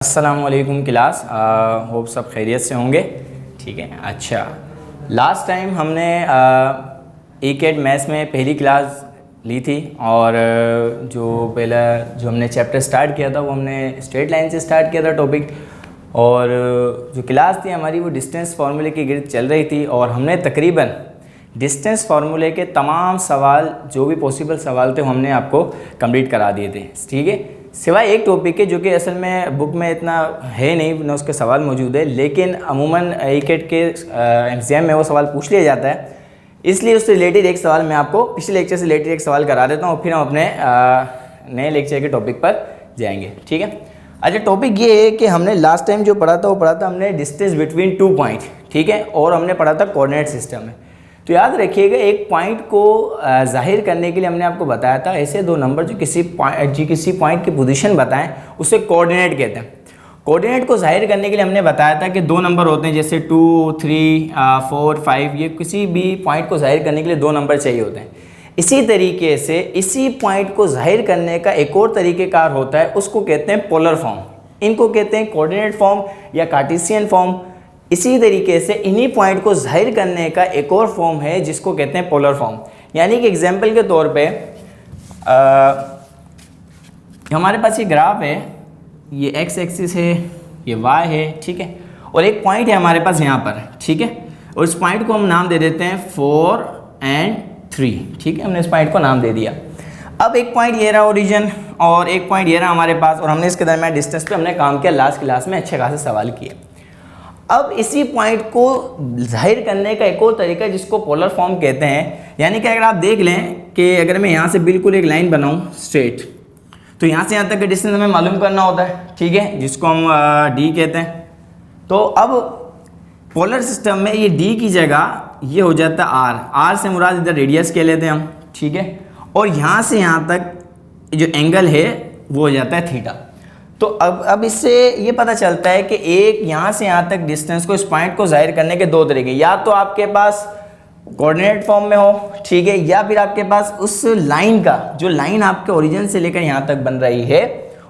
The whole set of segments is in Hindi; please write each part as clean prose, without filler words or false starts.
अस्सलामुअलैकुम क्लास, होप सब खैरियत से होंगे। ठीक है। अच्छा, लास्ट टाइम हमने ECAT मैथ्स में पहली क्लास ली थी और जो हमने चैप्टर स्टार्ट किया था वो हमने स्ट्रेट लाइन से स्टार्ट किया था टॉपिक। और जो क्लास थी हमारी वो डिस्टेंस फार्मूले की गिर्द चल रही थी और हमने तकरीबन डिस्टेंस फार्मूले के तमाम सवाल जो भी पॉसिबल सवाल थे वो हमने आपको कंप्लीट करा दिए थे। ठीक है, सिवाय एक टॉपिक के जो कि असल में बुक में इतना है नहीं ना उसके सवाल मौजूद है, लेकिन अमूमन ECAT के एग्ज़ाम में वो सवाल पूछ लिया जाता है, इसलिए उससे रिलेटेड एक सवाल मैं आपको पिछले लेक्चर से रिलेटेड एक सवाल करा देता हूँ, फिर हम अपने नए लेक्चर के टॉपिक पर जाएंगे। ठीक है। अच्छा, टॉपिक ये है कि हमने लास्ट टाइम जो पढ़ा था वो पढ़ा था हमने डिस्टेंस बिटवीन 2 पॉइंट। ठीक है, और हमने पढ़ा था कोऑर्डिनेट सिस्टम में। तो याद रखिएगा, एक पॉइंट को जाहिर करने के लिए हमने आपको बताया था ऐसे दो नंबर जो किसी पॉइंट की पोजीशन बताएं उसे कोऑर्डिनेट कहते हैं। कोऑर्डिनेट को जाहिर करने के लिए हमने बताया था कि दो नंबर होते हैं, जैसे 2, 3, 4, 5, ये किसी भी पॉइंट को जाहिर करने के लिए दो नंबर चाहिए होते हैं। इसी तरीके से इसी पॉइंट को जाहिर करने का एक और तरीक़ेकार होता है, उसको कहते हैं पोलर फॉर्म। इनको कहते हैं कोऑर्डिनेट फॉर्म या कार्टेशियन फॉर्म। इसी तरीके से इन्हीं पॉइंट को जाहिर करने का एक और फॉर्म है जिसको कहते हैं पोलर फॉर्म। यानी कि एग्जांपल के तौर पे हमारे पास ये ग्राफ है, ये एक्स एक्सिस है, ये वाई है। ठीक है, और एक पॉइंट है हमारे पास यहाँ पर। ठीक है, और इस पॉइंट को हम नाम दे देते हैं 4 और 3। ठीक है, हमने इस पॉइंट को नाम दे दिया। अब एक पॉइंट ये रहा ओरिजिन और एक पॉइंट ये रहा हमारे पास, और हमने इसके दरमियान डिस्टेंस पे हमने काम किया। लास्ट क्लास में अच्छे खासे सवाल किए। अब इसी पॉइंट को जाहिर करने का एक और तरीका है जिसको पोलर फॉर्म कहते हैं। यानी कि अगर आप देख लें कि अगर मैं यहाँ से बिल्कुल एक लाइन बनाऊँ स्ट्रेट, तो यहाँ से यहाँ तक का डिस्टेंस हमें मालूम करना होता है। ठीक है, जिसको हम D कहते हैं। तो अब पोलर सिस्टम में ये D की जगह ये हो जाता है R से मुराद इधर रेडियस कह लेते हैं हम। ठीक है, और यहाँ से यहाँ तक जो एंगल है वो हो जाता है थीटा। तो अब इससे ये पता चलता है कि एक यहाँ से यहाँ तक डिस्टेंस को, इस पॉइंट को जाहिर करने के दो तरीके, या तो आपके पास कोऑर्डिनेट फॉर्म में हो, ठीक है, या फिर आपके पास उस लाइन का, जो लाइन आपके ओरिजिन से लेकर यहाँ तक बन रही है,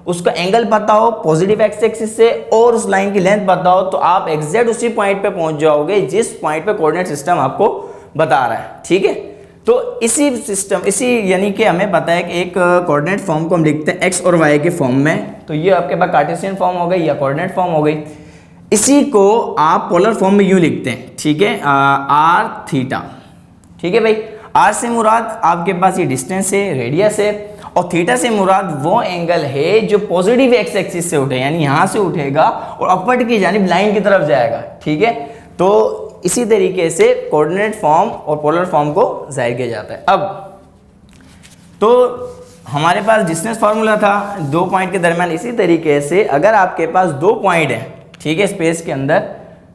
उसका एंगल पता हो पॉजिटिव एक्स एक्सिस से और उस लाइन की लेंथ पता हो, तो आप एग्जैक्ट उसी पॉइंट पे पहुंच जाओगे जिस पॉइंट पे कोऑर्डिनेट सिस्टम आपको बता रहा है। ठीक है, तो इसी यानी कि हमें पता है कि एक कोऑर्डिनेट फॉर्म को हम लिखते हैं एक्स और वाई के फॉर्म में। तो ये आपके पास कार्टेशियन फॉर्म हो गई या कोऑर्डिनेट फॉर्म हो गई। इसी को आप पोलर फॉर्म में यूँ लिखते हैं। ठीक है, आर थीटा। ठीक है भाई, आर से मुराद आपके पास ये डिस्टेंस है, रेडियस है, और थीटा से मुराद वो एंगल है जो पॉजिटिव एक्स एक्सिस से उठे, यानी यहाँ से उठेगा और अपवर्ड की जानिब लाइन की तरफ जाएगा। ठीक है, तो इसी तरीके से कोऑर्डिनेट फॉर्म और पोलर फॉर्म को जाहिर किया जाता है। अब तो हमारे पास डिस्टेंस फार्मूला था दो पॉइंट के दरमियान। इसी तरीके से अगर आपके पास दो पॉइंट है, ठीक है, स्पेस के अंदर,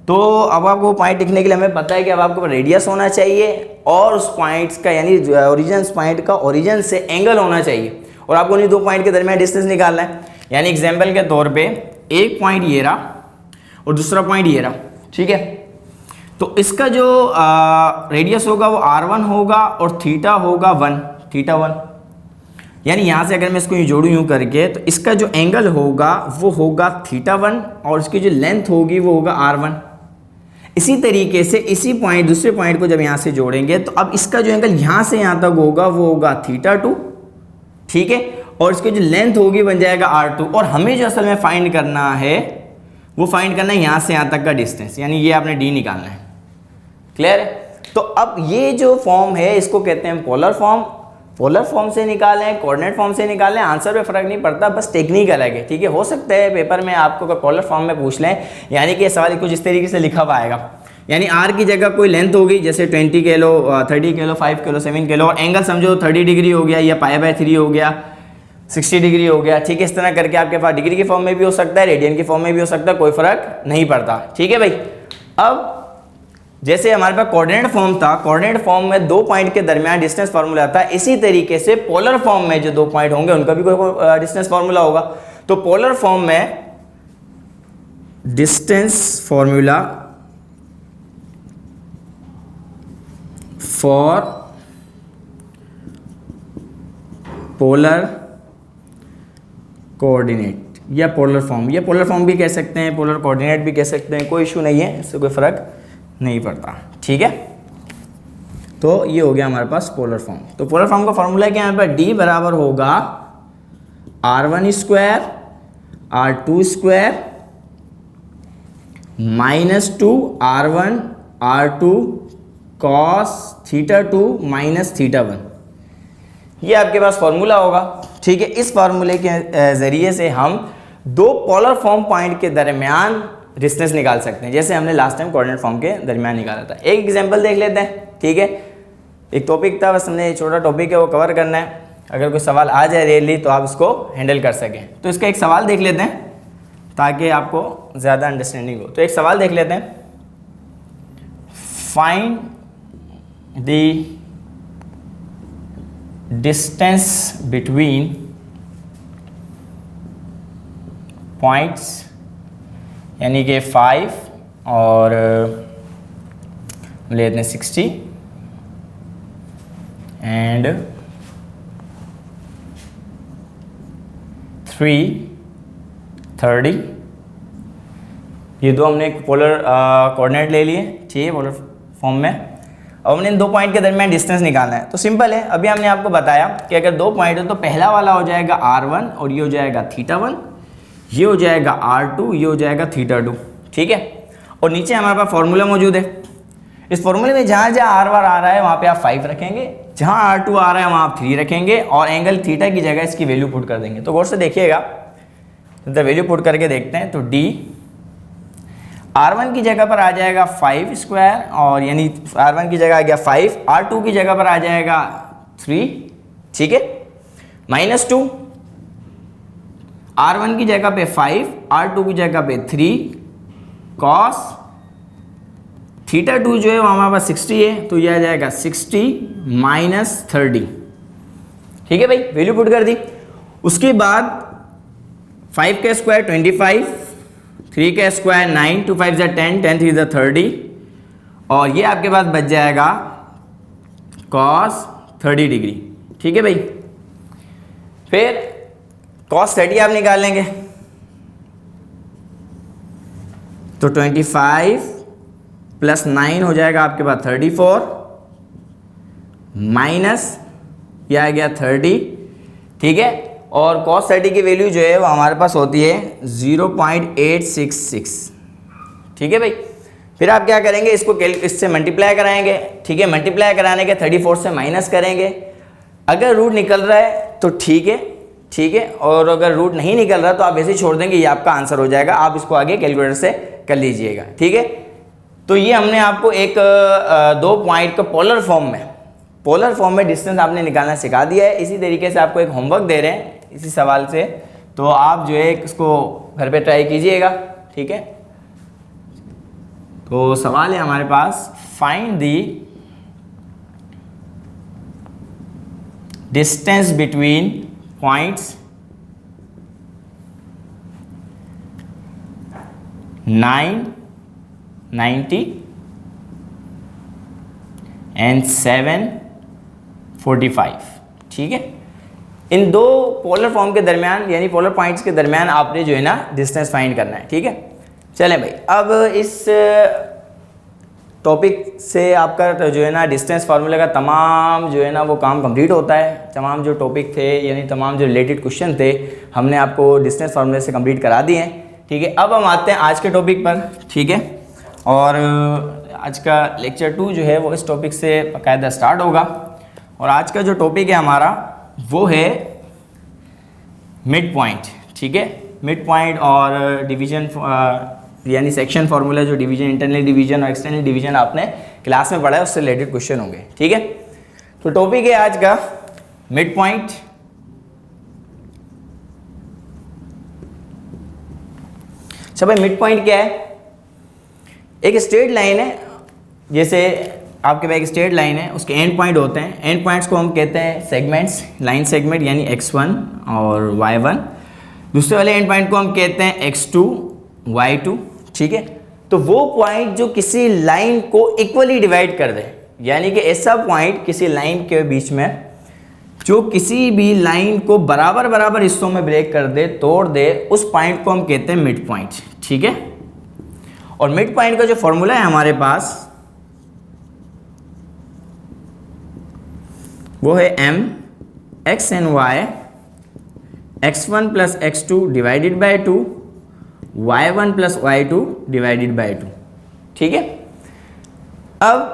तो अब आपको पॉइंट लिखने के लिए हमें पता है कि अब आपके पास रेडियस होना चाहिए और उस पॉइंट्स का यानी ओरिजिन पॉइंट का ओरिजिन से एंगल होना चाहिए, और आपको उन्हीं दो पॉइंट के दरमियान डिस्टेंस निकालना है। यानी एग्जाम्पल के तौर पे एक पॉइंट ये रहा और दूसरा पॉइंट ये रहा। ठीक है, तो इसका जो रेडियस होगा वो R1 होगा और थीटा होगा 1, थीटा 1। यानी यहाँ से अगर मैं इसको यूँ जोड़ूँ यूँ करके, तो इसका जो एंगल होगा वो होगा थीटा 1 और इसकी जो लेंथ होगी वो होगा R1। इसी तरीके से इसी पॉइंट दूसरे पॉइंट को जब यहाँ से जोड़ेंगे तो अब इसका जो एंगल यहाँ से यहाँ तक होगा वो होगा थीटा 2। ठीक है, और इसकी जो लेंथ होगी बन जाएगा R2। और हमें जो असल में फाइंड करना है वो फाइंड करना है यहाँ से यहाँ तक का डिस्टेंस, यानी ये आपने D निकालना है। क्लियर है? तो अब ये जो फॉर्म है इसको कहते हैं पोलर फॉर्म। पोलर फॉर्म से निकालें, कोऑर्डिनेट फॉर्म से निकालें, आंसर पे फर्क नहीं पड़ता, बस टेक्निक अलग है। ठीक है, हो सकता है पेपर में आपको अगर पोलर फॉर्म में पूछ लें, यानी कि सवाल कुछ इस तरीके से लिखा हुआ आएगा, यानी आर की जगह कोई लेंथ होगी, जैसे 20 किलो, 30 किलो, 5 किलो, 7 किलो, और एंगल समझो 30 डिग्री हो गया या π/3 हो गया, 60 डिग्री हो गया। ठीक है, इस तरह करके आपके पास डिग्री के फॉर्म में भी हो सकता है, रेडियन के फॉर्म में भी हो सकता है, कोई फर्क नहीं पड़ता। ठीक है भाई, अब जैसे हमारे पास कोऑर्डिनेट फॉर्म था, कोऑर्डिनेट फॉर्म में दो पॉइंट के दरमियान डिस्टेंस फार्मूला था, इसी तरीके से पोलर फॉर्म में जो दो पॉइंट होंगे उनका भी कोई डिस्टेंस फार्मूला होगा। तो पोलर फॉर्म में distance formula for polar coordinate या पोलर फॉर्म, या पोलर फॉर्म भी कह सकते हैं, पोलर कोऑर्डिनेट भी कह सकते हैं, कोई इशू नहीं है, इससे कोई फ़र्क नहीं पड़ता, ठीक है। तो ये हो गया हमारे पास पोलर फॉर्म। तो पोलर फॉर्म का फॉर्मूला क्या है यहाँ पर, डी बराबर होगा r1 square r2 square -2 r1 r2 cos θ2 minus θ1, ये आपके पास फॉर्मूला होगा, ठीक है। इस फार्मूले के ज़रिए से हम दो पोलर फॉर्म पॉइंट के दरमियान डिस्टेंस निकाल सकते हैं, जैसे हमने लास्ट टाइम कोऑर्डिनेट फॉर्म के दरमियान निकाला था। एक एग्जांपल देख लेते हैं, ठीक है। एक टॉपिक था, बस हमने छोटा टॉपिक है वो कवर करना है, अगर कोई सवाल आ जाए रियली तो आप इसको हैंडल कर सकें। तो इसका एक सवाल देख लेते हैं ताकि आपको ज़्यादा अंडरस्टैंडिंग हो। तो एक सवाल देख लेते हैं, find the distance between points, यानी कि 5 और लेते हैं 60 एंड 330। ये दो हमने पोलर कोऑर्डिनेट ले लिए, ठीक है, पोलर फॉर्म में। अब हमने इन दो पॉइंट के दरमियान डिस्टेंस निकालना है। तो सिंपल है, अभी हमने आपको बताया कि अगर दो पॉइंट है तो पहला वाला हो जाएगा r1 और ये हो जाएगा θ1, ये हो जाएगा r2, ये हो जाएगा θ2, ठीक है। और नीचे हमारे पास फॉर्मूला मौजूद है। इस फॉर्मूले में जहाँ जहाँ r1 आ रहा है वहाँ पे आप 5 रखेंगे, जहाँ r2 आ रहा है वहाँ आप 3 रखेंगे और एंगल थीटा की जगह इसकी वैल्यू पुट कर देंगे। तो गौर से देखिएगा, तो वैल्यू पुट करके देखते हैं। तो d r1 की जगह पर आ जाएगा 5 स्क्वायर, और यानी r1 की जगह आ गया 5, r2 की जगह पर आ जाएगा 3, ठीक है, -2, r1 की जगह पे 5, r2 की जगह पे 3 cos θ2 जो है वो हमारे पास 60 है, तो यह आ जाएगा 60 - 30, ठीक है भाई, वैल्यू पुट कर दी। उसके बाद 5 का स्क्वायर 25, 3 का स्क्वायर 9, 2 5 = 10, 10 3 = 30, और ये आपके पास बच जाएगा cos 30 डिग्री, ठीक है भाई। फिर cos 30 आप निकाल लेंगे, तो 25 + 9 हो जाएगा आपके पास 34, माइनस यह आ गया 30, ठीक है। और cos 30 की वैल्यू जो है वो हमारे पास होती है 0.866, ठीक है भाई। फिर आप क्या करेंगे, इसको इससे मल्टीप्लाई कराएंगे, ठीक है। मल्टीप्लाई कराने के 34 से माइनस करेंगे, अगर रूट निकल रहा है तो ठीक है, ठीक है, और अगर रूट नहीं निकल रहा तो आप ऐसे ही छोड़ देंगे, ये आपका आंसर हो जाएगा। आप इसको आगे कैलकुलेटर से कर लीजिएगा, ठीक है। तो ये हमने आपको एक दो पॉइंट का पोलर फॉर्म में डिस्टेंस आपने निकालना सिखा दिया है। इसी तरीके से आपको एक होमवर्क दे रहे हैं इसी सवाल से, तो आप जो है इसको घर पे ट्राई कीजिएगा, ठीक है। तो सवाल है हमारे पास, find the distance between points 9, 90 and 7, 45, ठीक है। इन दो पोलर फॉर्म के दरमियान, यानी पोलर पॉइंट्स के दरमियान आपने जो है ना डिस्टेंस फाइंड करना है, ठीक है। चलें भाई, अब इस टॉपिक से आपका तो जो है ना डिस्टेंस फार्मूले का तमाम जो है ना वो काम कंप्लीट होता है। तमाम जो टॉपिक थे, यानी तमाम जो रिलेटेड क्वेश्चन थे, हमने आपको डिस्टेंस फार्मूले से कंप्लीट करा दिए हैं, ठीक है। अब हम आते हैं आज के टॉपिक पर, ठीक है। और आज का लेक्चर 2 जो है वो इस टॉपिक से बाकायदा स्टार्ट होगा। और आज का जो टॉपिक है हमारा वो है मिड पॉइंट, ठीक है। मिड पॉइंट और डिवीजन यानी सेक्शन फार्मूला, जो डिवीजन, इंटरनल डिवीजन और एक्सटर्नल डिवीजन आपने क्लास में पढ़ा है, उससे रिलेटेड क्वेश्चन होंगे, ठीक है। तो टॉपिक है आज का मिड पॉइंट। अच्छा भाई, मिड पॉइंट क्या है? एक स्ट्रेट लाइन है, जैसे आपके पास एक स्ट्रेट लाइन है, उसके एंड पॉइंट होते हैं। एंड पॉइंट्स को हम कहते हैं सेगमेंट्स, लाइन सेगमेंट, यानी x1 और y1। दूसरे वाले एंड पॉइंट को हम कहते हैं x2, y2, ठीक है। तो वो पॉइंट जो किसी लाइन को इक्वली डिवाइड कर दे, यानी कि ऐसा पॉइंट किसी लाइन के बीच में जो किसी भी लाइन को बराबर बराबर हिस्सों में ब्रेक कर दे, तोड़ दे, उस पॉइंट को हम कहते हैं मिड पॉइंट। ठीक है, और मिड पॉइंट का जो फॉर्मूला है हमारे पास वो है m x and y x1 plus x2 divided by 2 y1 plus y2 divided by 2। ठीक है, अब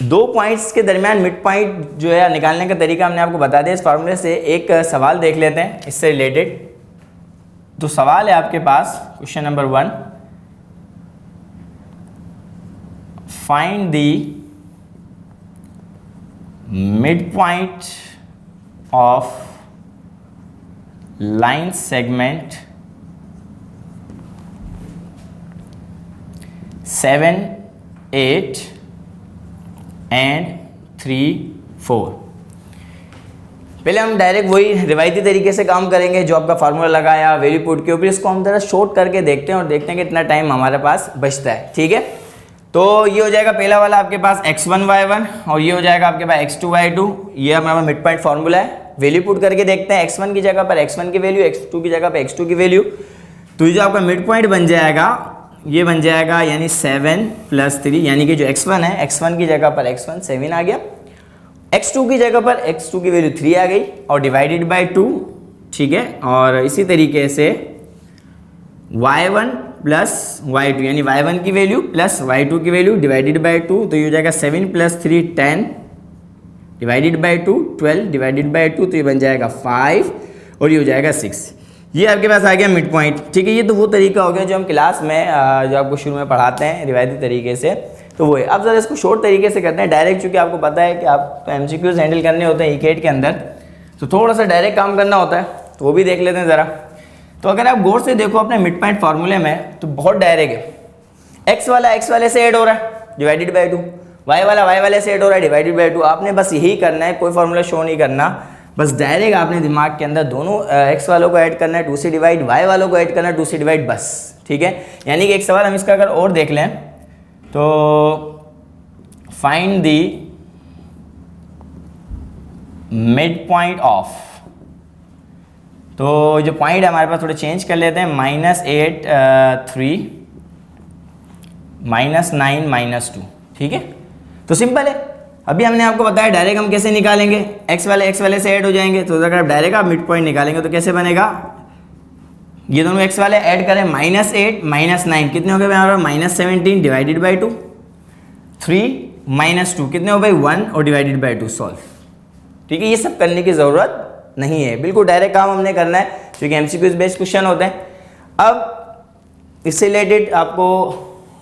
दो पॉइंट्स के दरमियान मिड पॉइंट जो है निकालने का तरीका हमने आपको बता दिया इस फार्मूले से। एक सवाल देख लेते हैं इससे रिलेटेड। तो सवाल है आपके पास question number 1, find the mid point of line segment 7, 8 and 3, 4। पहले हम डायरेक्ट वही रिवायती तरीके से काम करेंगे जो आपका फार्मूला लगाया, वैल्यू पुट के ऊपर। इसको हम जरा शॉर्ट करके देखते हैं और देखते हैं कि इतना टाइम हमारे पास बचता है। ठीक है, तो ये हो जाएगा पहला वाला आपके पास x1 y1 और ये हो जाएगा आपके पास x2 y2। ये हमारा मिड पॉइंट फार्मूला है। वैल्यू पुट करके देखते हैं, x1 की जगह पर x1 की वैल्यू, x2 की जगह पर x2 की वैल्यू। तो ये जो आपका मिड पॉइंट बन जाएगा ये बन जाएगा यानी 7 + 3, यानी कि जो x1 है, x1 की जगह पर x1 7 आ गया, x2 की जगह पर x2 की वैल्यू 3 आ गई और डिवाइडेड बाय 2। ठीक है, और इसी तरीके से y1 प्लस y2 यानी y1 की वैल्यू प्लस y2 की वैल्यू डिवाइडेड बाय 2। तो ये हो जाएगा 7 + 3 10 डिवाइडेड बाय 2 12 डिवाइडेड बाय 2। तो ये बन जाएगा 5 और ये हो जाएगा 6। ये आपके पास आ गया मिड पॉइंट। ठीक है, ये तो वो तरीका हो गया जो हम क्लास में जो आपको शुरू में पढ़ाते हैं रिवायती तरीके से, तो वो है। अब ज़रा इसको शॉर्ट तरीके से करते हैं डायरेक्ट, चूँकि आपको पता है कि आप तो MCQs हैंडल करने होते हैं ईकेट के अंदर, तो थोड़ा सा डायरेक्ट काम करना होता है, तो वो भी देख लेते हैं ज़रा। तो अगर आप गौर से देखो अपने मिड पॉइंट फार्मूले में तो बहुत डायरेक्ट है। x वाला x वाले से ऐड हो रहा है डिवाइडेड बाय 2, y वाला y वाले से ऐड हो रहा है डिवाइडेड बाय 2। आपने बस यही करना है, कोई फार्मूला शो नहीं करना, बस डायरेक्ट आपने दिमाग के अंदर दोनों x वालों को ऐड करना है 2 से डिवाइड, y वालों को ऐड करना है 2 से डिवाइड, बस। ठीक है, यानी कि एक सवाल हम इसका अगर और देख लें तो find the mid point of, तो जो पॉइंट है हमारे पास थोड़े चेंज कर लेते हैं, -8 3 -9 -2। ठीक है, तो सिंपल है। अभी हमने आपको बताया डायरेक्ट हम कैसे निकालेंगे, x वाले से ऐड हो जाएंगे। तो अगर आप डायरेक्ट आप मिड पॉइंट निकालेंगे तो कैसे बनेगा, ये दोनों x वाले ऐड करें, -8 -9 कितने हो गए हमारा, -17 डिवाइडेड बाय 2, 3 -2 कितने हो गए 1 और डिवाइडेड बाय 2, सॉल्व। ठीक है, ये सब करने की ज़रूरत नहीं है, बिल्कुल डायरेक्ट काम हमने करना है क्योंकि MCQs बेस्ड क्वेश्चन होते हैं। अब इससे रिलेटेड आपको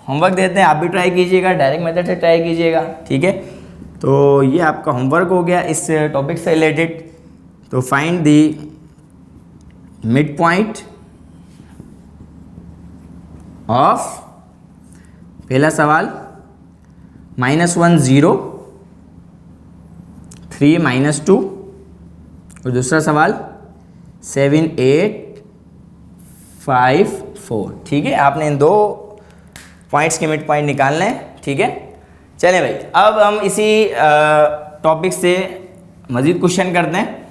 होमवर्क देते हैं, आप भी ट्राई कीजिएगा, डायरेक्ट मेथड से ट्राई कीजिएगा। ठीक है, तो ये आपका होमवर्क हो गया इस टॉपिक से रिलेटेड। तो find the mid point of, पहला सवाल -1 0 3 -2 और दूसरा सवाल 7 8 5 4। ठीक है, आपने इन दो पॉइंट्स के मिड पॉइंट निकालने हैं। ठीक है, चलें भाई, अब हम इसी टॉपिक से मज़ीद क्वेश्चन करते हैं।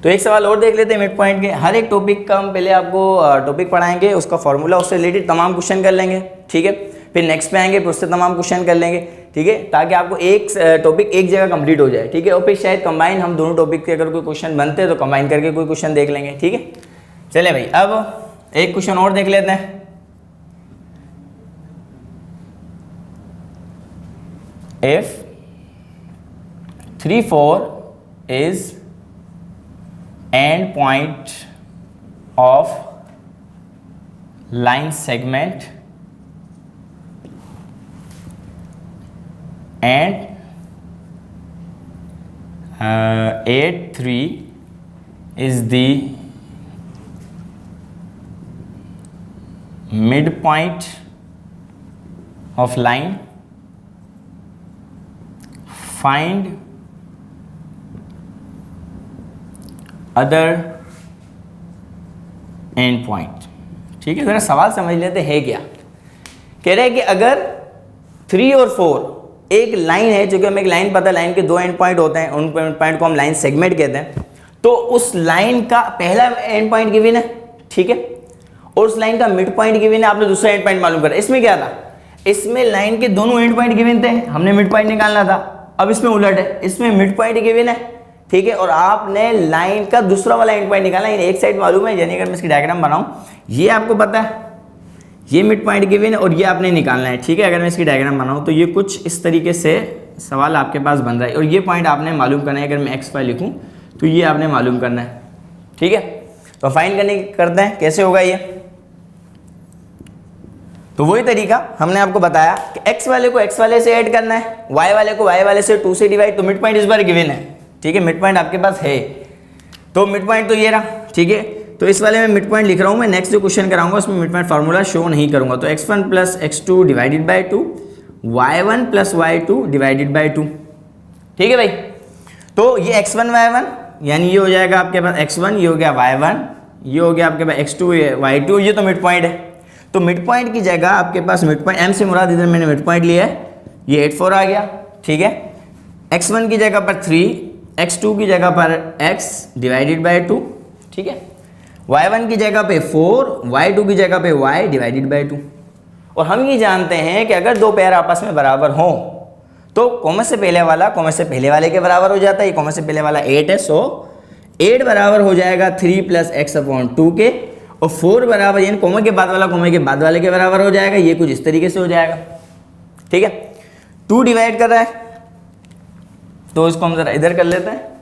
तो एक सवाल और देख लेते हैं मिड पॉइंट के। हर एक टॉपिक का हम पहले आपको टॉपिक पढ़ाएंगे, उसका फॉर्मूला, उससे रिलेटेड तमाम क्वेश्चन कर लेंगे। ठीक है, फिर नेक्स्ट पे आएंगे, फिर उससे तमाम क्वेश्चन कर लेंगे। ठीक है, ताकि आपको एक टॉपिक एक जगह कंप्लीट हो जाए। ठीक है, और फिर शायद कंबाइन हम दोनों टॉपिक के अगर कोई क्वेश्चन बनते हैं तो कंबाइन करके कोई क्वेश्चन देख लेंगे। ठीक है, चले भाई, अब एक क्वेश्चन और देख लेते हैं। If 3 4 is end point of line segment and 8 3 is the midpoint of line, find other end point। ठीक है, ज़रा सवाल समझ लेते हैं क्या कह रहे हैं कि अगर 3 और 4 एक लाइन है, जो कि हमें एक लाइन पता है, लाइन के 2 एंड पॉइंट होते हैं, उन पॉइंट को हम लाइन सेगमेंट कहते हैं। तो उस लाइन का पहला एंड पॉइंट गिवन है, ठीक है, और उस लाइन का मिड पॉइंट गिवन है, आपने दूसरा एंड पॉइंट मालूम करा। इसमें क्या था, इसमें लाइन के दोनों एंड पॉइंट गिवन थे, हमने मिड पॉइंट निकालना था। अब इसमें उलट है, इसमें मिड पॉइंट गिवन है, ठीक है, और आपने लाइन का दूसरा वाला एंड पॉइंट निकालना है। एक साइड मालूम है, यानी अगर मैं इसकी डायग्राम बनाऊं, ये आपको पता है, ये मिड पॉइंट गिवन है और ये आपने निकालना है, ठीक है। अगर मैं इसकी डायग्राम बनाऊं तो ये कुछ इस तरीके से सवाल आपके पास बन रहा है, और ये पॉइंट आपने मालूम करना है। अगर मैं एक्स वाई लिखूं तो ये आपने मालूम करना है, ठीक है। तो फाइंड करते हैं कैसे होगा ये। तो वही तरीका हमने आपको बताया कि x वाले को x वाले से ऐड करना है, y वाले को y वाले से 2 से डिवाइड। तो मिड पॉइंट इस बार गिवन है, ठीक है, मिड पॉइंट आपके पास है। तो मिड पॉइंट तो ये रहा, ठीक है। तो इस वाले में मिड पॉइंट लिख रहा हूँ मैं, नेक्स्ट जो क्वेश्चन कराऊंगा उसमें मिड पॉइंट फार्मूला शो नहीं करूंगा। तो x1 plus x2 divided by 2, y1 plus y2 divided by 2, ठीक है भाई। तो ये x1 y1 यानी ये हो जाएगा आपके पास x1, ये हो गया y1, ये हो गया आपके पास x2 y2, ये तो मिड पॉइंट है। तो मिड पॉइंट की जगह आपके पास मिड पॉइंट m से मुराद इधर मैंने मिड पॉइंट लिया है, ये 8 4 आ गया, ठीक है। x1 की जगह पर 3, x2 की जगह पर x डिवाइडेड बाई 2, ठीक है। y1 की जगह पे 4, y2 की जगह पे y डिवाइडेड बाई 2। और हम ये जानते हैं कि अगर दो पेयर आपस में बराबर हों तो कॉमा से पहले वाला कॉमा से पहले वाले के बराबर हो जाता है। ये कॉमा से पहले वाला 8 है, सो 8 बराबर हो जाएगा 3 प्लस एक्स अपॉन 2 के, और 4 बराबर यानी कॉमा के बाद वाला कॉमा के बाद वाले के बराबर हो जाएगा। ये कुछ इस तरीके से हो जाएगा, ठीक है। 2 डिवाइड कर रहा है तो इसको हम जरा इधर कर लेते हैं।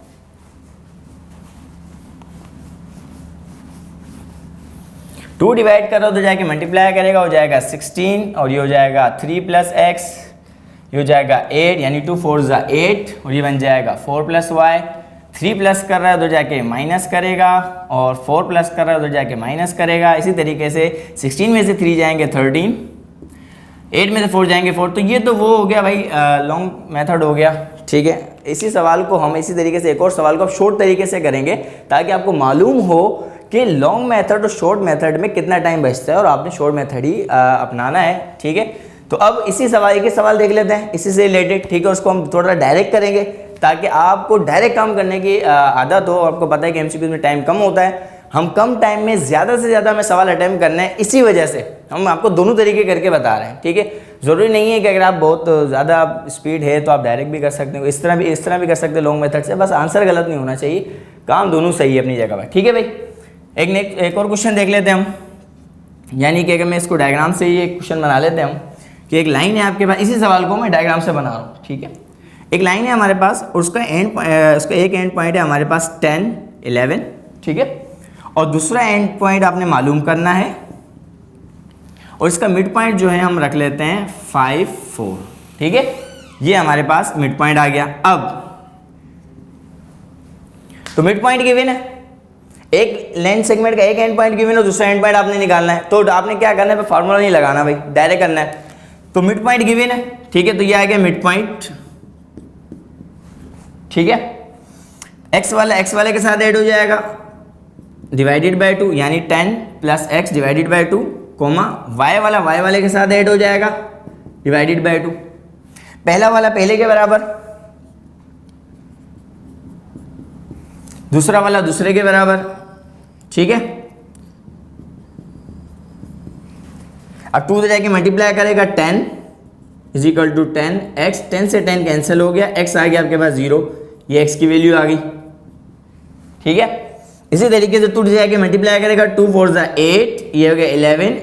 टू डिवाइड करो तो जाके मल्टीप्लाई करेगा, हो जाएगा 16, और ये हो जाएगा 3 प्लस एक्स, ये हो जाएगा 8 यानी 2 4 ज़ा 8, और ये बन जाएगा 4 प्लस वाई। 3 प्लस कर रहा है तो जाके माइनस करेगा, और 4 प्लस कर रहा है तो जाके माइनस करेगा। इसी तरीके से 16 में से 3 जाएंगे 13, 8 में से 4 जाएंगे 4। तो ये तो वो हो गया भाई लॉन्ग मेथड हो गया, ठीक है। इसी सवाल को हम इसी तरीके से एक और सवाल को शॉर्ट तरीके से करेंगे ताकि आपको मालूम हो कि लॉन्ग मेथड और शॉर्ट मेथड में कितना टाइम बचता है, और आपने शॉर्ट मेथड ही अपनाना है, ठीक है। तो अब इसी सवाल के सवाल देख लेते हैं इसी से रिलेटेड, ठीक है। उसको हम थोड़ा डायरेक्ट करेंगे ताकि आपको डायरेक्ट काम करने की आदत हो। आपको पता है कि एमसीक्यू में टाइम कम होता है, हम कम टाइम में ज़्यादा से ज़्यादा हमें सवाल अटेम्प्ट करना है, इसी वजह से हम आपको दोनों तरीके करके बता रहे हैं, ठीक है। ज़रूरी नहीं है कि अगर आप बहुत ज़्यादा स्पीड है तो आप डायरेक्ट भी कर सकते हो, इस तरह भी कर सकते हो लॉन्ग मेथड से, बस आंसर गलत नहीं होना चाहिए, काम दोनों सही है अपनी जगह पर, ठीक है भाई। एक और क्वेश्चन देख लेते हैं हम, यानी कि अगर मैं इसको डायग्राम से ही एक क्वेश्चन बना लेते हैं हम कि एक लाइन है आपके पास, इसी सवाल को मैं डायग्राम से बना रहा हूँ, ठीक है। एक लाइन है हमारे पास और उसका एक एंड पॉइंट है हमारे पास 10 11, ठीक है, और दूसरा एंड पॉइंट आपने मालूम करना है, और इसका मिड पॉइंट जो है हम रख लेते हैं 5 4, ठीक है। ये हमारे पास मिड पॉइंट आ गया। अब तो मिड पॉइंट गिवन है, एक लेंथ सेगमेंट का एक एंड पॉइंट गिवन है, दूसरा एंड पॉइंट आपने निकालना है। तो आपने क्या करना है, फार्मूला नहीं लगाना भाई, डायरेक्ट करना है। तो मिड पॉइंट गिवन है, ठीक है, तो ये आ गया मिड पॉइंट, ठीक है। एक्स वाले के साथ ऐड हो जाएगा डिवाइडेड बाय 2 यानी 10 plus x divided by 2, comma y वाले के साथ ऐड हो जाएगा डिवाइडेड बाय 2। पहला वाला पहले के बराबर, दूसरा वाला दूसरे के बराबर, ठीक है। अब 2 से जाके मल्टीप्लाई करेगा 10 इज इक्वल टू 10 एक्स, 10 से 10 कैंसिल हो गया, एक्स आ गया आपके पास 0, ये एक्स की वैल्यू आ गई, ठीक है। इसी तरीके से 2 से जाके मल्टीप्लाई करेगा 2 4 ज़ा 8, ये हो गया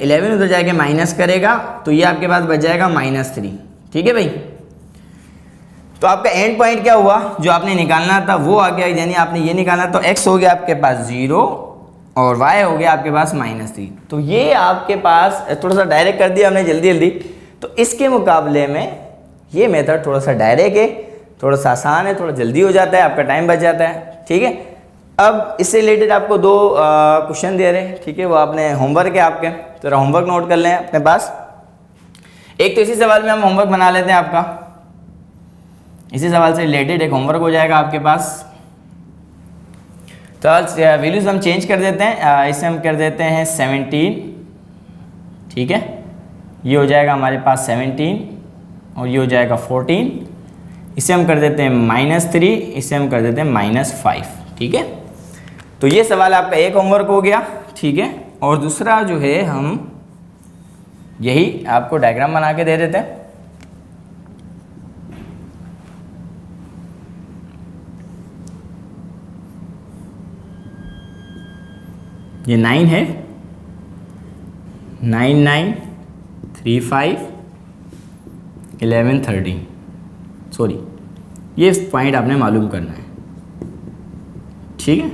11 उधर जाके माइनस करेगा तो ये आपके पास बच जाएगा -3, ठीक है भाई। तो आपका एंड पॉइंट क्या हुआ, जो आपने निकालना था वो आ गया, यानी आपने ये निकालना, तो x हो गया आपके पास 0 और y हो गया आपके पास -3। तो ये आपके पास थोड़ा सा डायरेक्ट कर दिया हमने जल्दी। तो इसके मुकाबले में ये मेथड थोड़ा सा डायरेक्ट है, थोड़ा सा आसान है, थोड़ा जल्दी हो जाता है, आपका टाइम बच जाता है, ठीक है। अब इससे रिलेटेड आपको 2 क्वेश्चन दे रहे हैं, ठीक है, वो आपने होमवर्क है आपके, तो होमवर्क नोट कर लें अपने पास। एक तो इसी सवाल में हम होमवर्क बना लेते हैं आपका, इसी सवाल से रिलेटेड एक होमवर्क हो जाएगा आपके पास। तो वैल्यूज हम चेंज कर देते हैं, इसे हम कर देते हैं 17, ठीक है, ये हो जाएगा हमारे पास 17 और ये हो जाएगा 14, इसे हम कर देते हैं -3, इसे हम कर देते हैं -5, ठीक है। तो ये सवाल आपका एक होमवर्क हो गया, ठीक है। और दूसरा जो है हम यही आपको डायग्राम बना के दे देते हैं। ये 9 है, 9 9 3 5 11 13, सॉरी ये पॉइंट आपने मालूम करना है, ठीक है।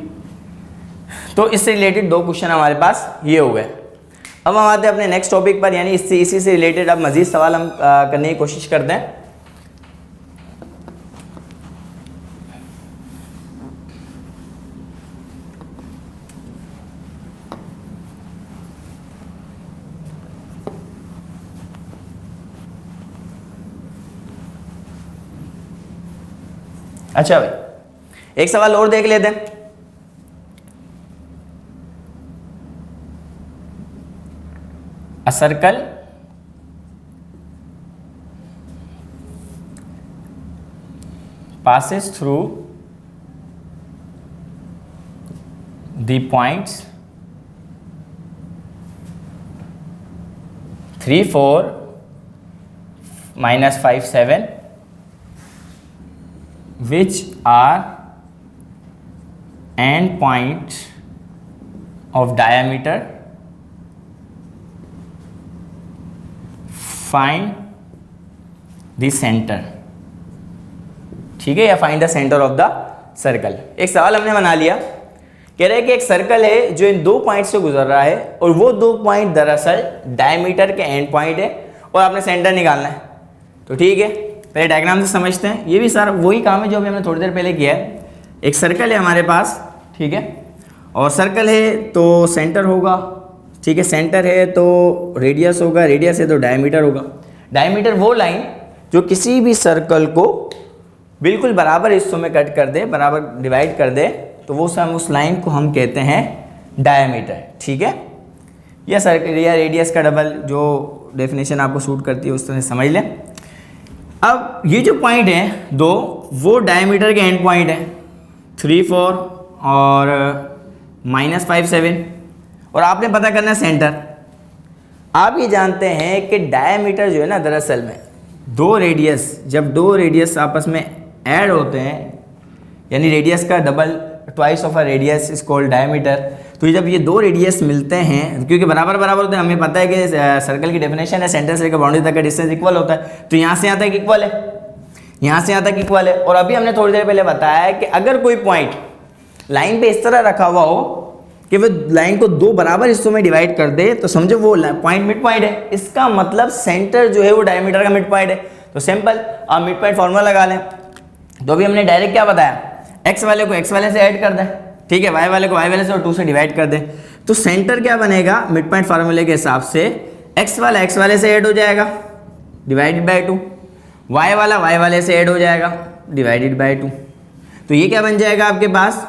तो इससे रिलेटेड 2 क्वेश्चन हमारे पास ये हो गए। अब हम आते हैं अपने नेक्स्ट टॉपिक पर, यानी इसी से रिलेटेड अब मज़ीद सवाल हम करने की कोशिश करते हैं। अच्छा भाई, एक सवाल और देख लेते हैं। A circle passes through the points 3 4 -5 7, which are end points of diameter. Find the center, ठीक है, या find the centre of the circle. एक सवाल हमने बना लिया, कह रहे हैं कि एक सर्कल है जो इन 2 पॉइंट से गुजर रहा है और वो 2 पॉइंट दरअसल डायमीटर के एंड पॉइंट है और आपने सेंटर निकालना है। तो ठीक है, पहले डायग्राम से समझते हैं। ये भी सारा वही काम है जो अभी हमने थोड़ी देर पहले किया है। एक सर्कल है हमारे पास, ठीक है, और सर्कल है तो सेंटर होगा, ठीक है, सेंटर है तो रेडियस होगा, रेडियस है तो डायमीटर होगा। डायमीटर वो लाइन जो किसी भी सर्कल को बिल्कुल बराबर हिस्सों में कट कर दे, बराबर डिवाइड कर दे, तो वो हम उस लाइन को हम कहते हैं डायमीटर, ठीक है। या सर्कल या रेडियस का डबल, जो डेफिनेशन आपको सूट करती है उस तरह से समझ लें। अब ये जो पॉइंट है 2, वो डायमीटर के एंड पॉइंट है 3 4 और -5 7, और आपने पता करना है सेंटर। आप ये जानते हैं कि डायमीटर जो है ना, दरअसल में 2 रेडियस, जब 2 रेडियस आपस में ऐड होते हैं, यानी रेडियस का double, twice of a radius is called diameter. तो जब ये 2 रेडियस मिलते हैं, क्योंकि बराबर बराबर होते हैं, हमें पता है कि सर्कल की डेफिनेशन है सेंटर से लेकर बाउंड्री तक का डिस्टेंस इक्वल होता है। तो यहाँ से यहाँ तक इक्वल है, यहाँ से यहाँ तक इक्वल है। और अभी हमने थोड़ी देर पहले बताया है कि अगर कोई पॉइंट लाइन पे इस तरह रखा हुआ हो कि वो लाइन को 2 बराबर हिस्सों में डिवाइड कर दे, तो समझो वो पॉइंट मिड पॉइंट है। इसका मतलब सेंटर जो है वो डायमीटर का मिड पॉइंट है। तो सिंपल आप मिड पॉइंट फॉर्मूला लगा लें। तो अभी हमने डायरेक्ट क्या बताया, एक्स वाले को एक्स वाले से ऐड कर दें, ठीक है, वाई वाले को वाई वाले से और 2 से डिवाइड कर दें। तो सेंटर क्या बनेगा मिड पॉइंट फार्मूले के हिसाब से, एक्स वाला एक्स वाले से ऐड हो जाएगा डिवाइडेड बाय 2, वाई वाला वाई वाले से ऐड हो जाएगा डिवाइडेड बाय 2। तो ये क्या बन जाएगा आपके पास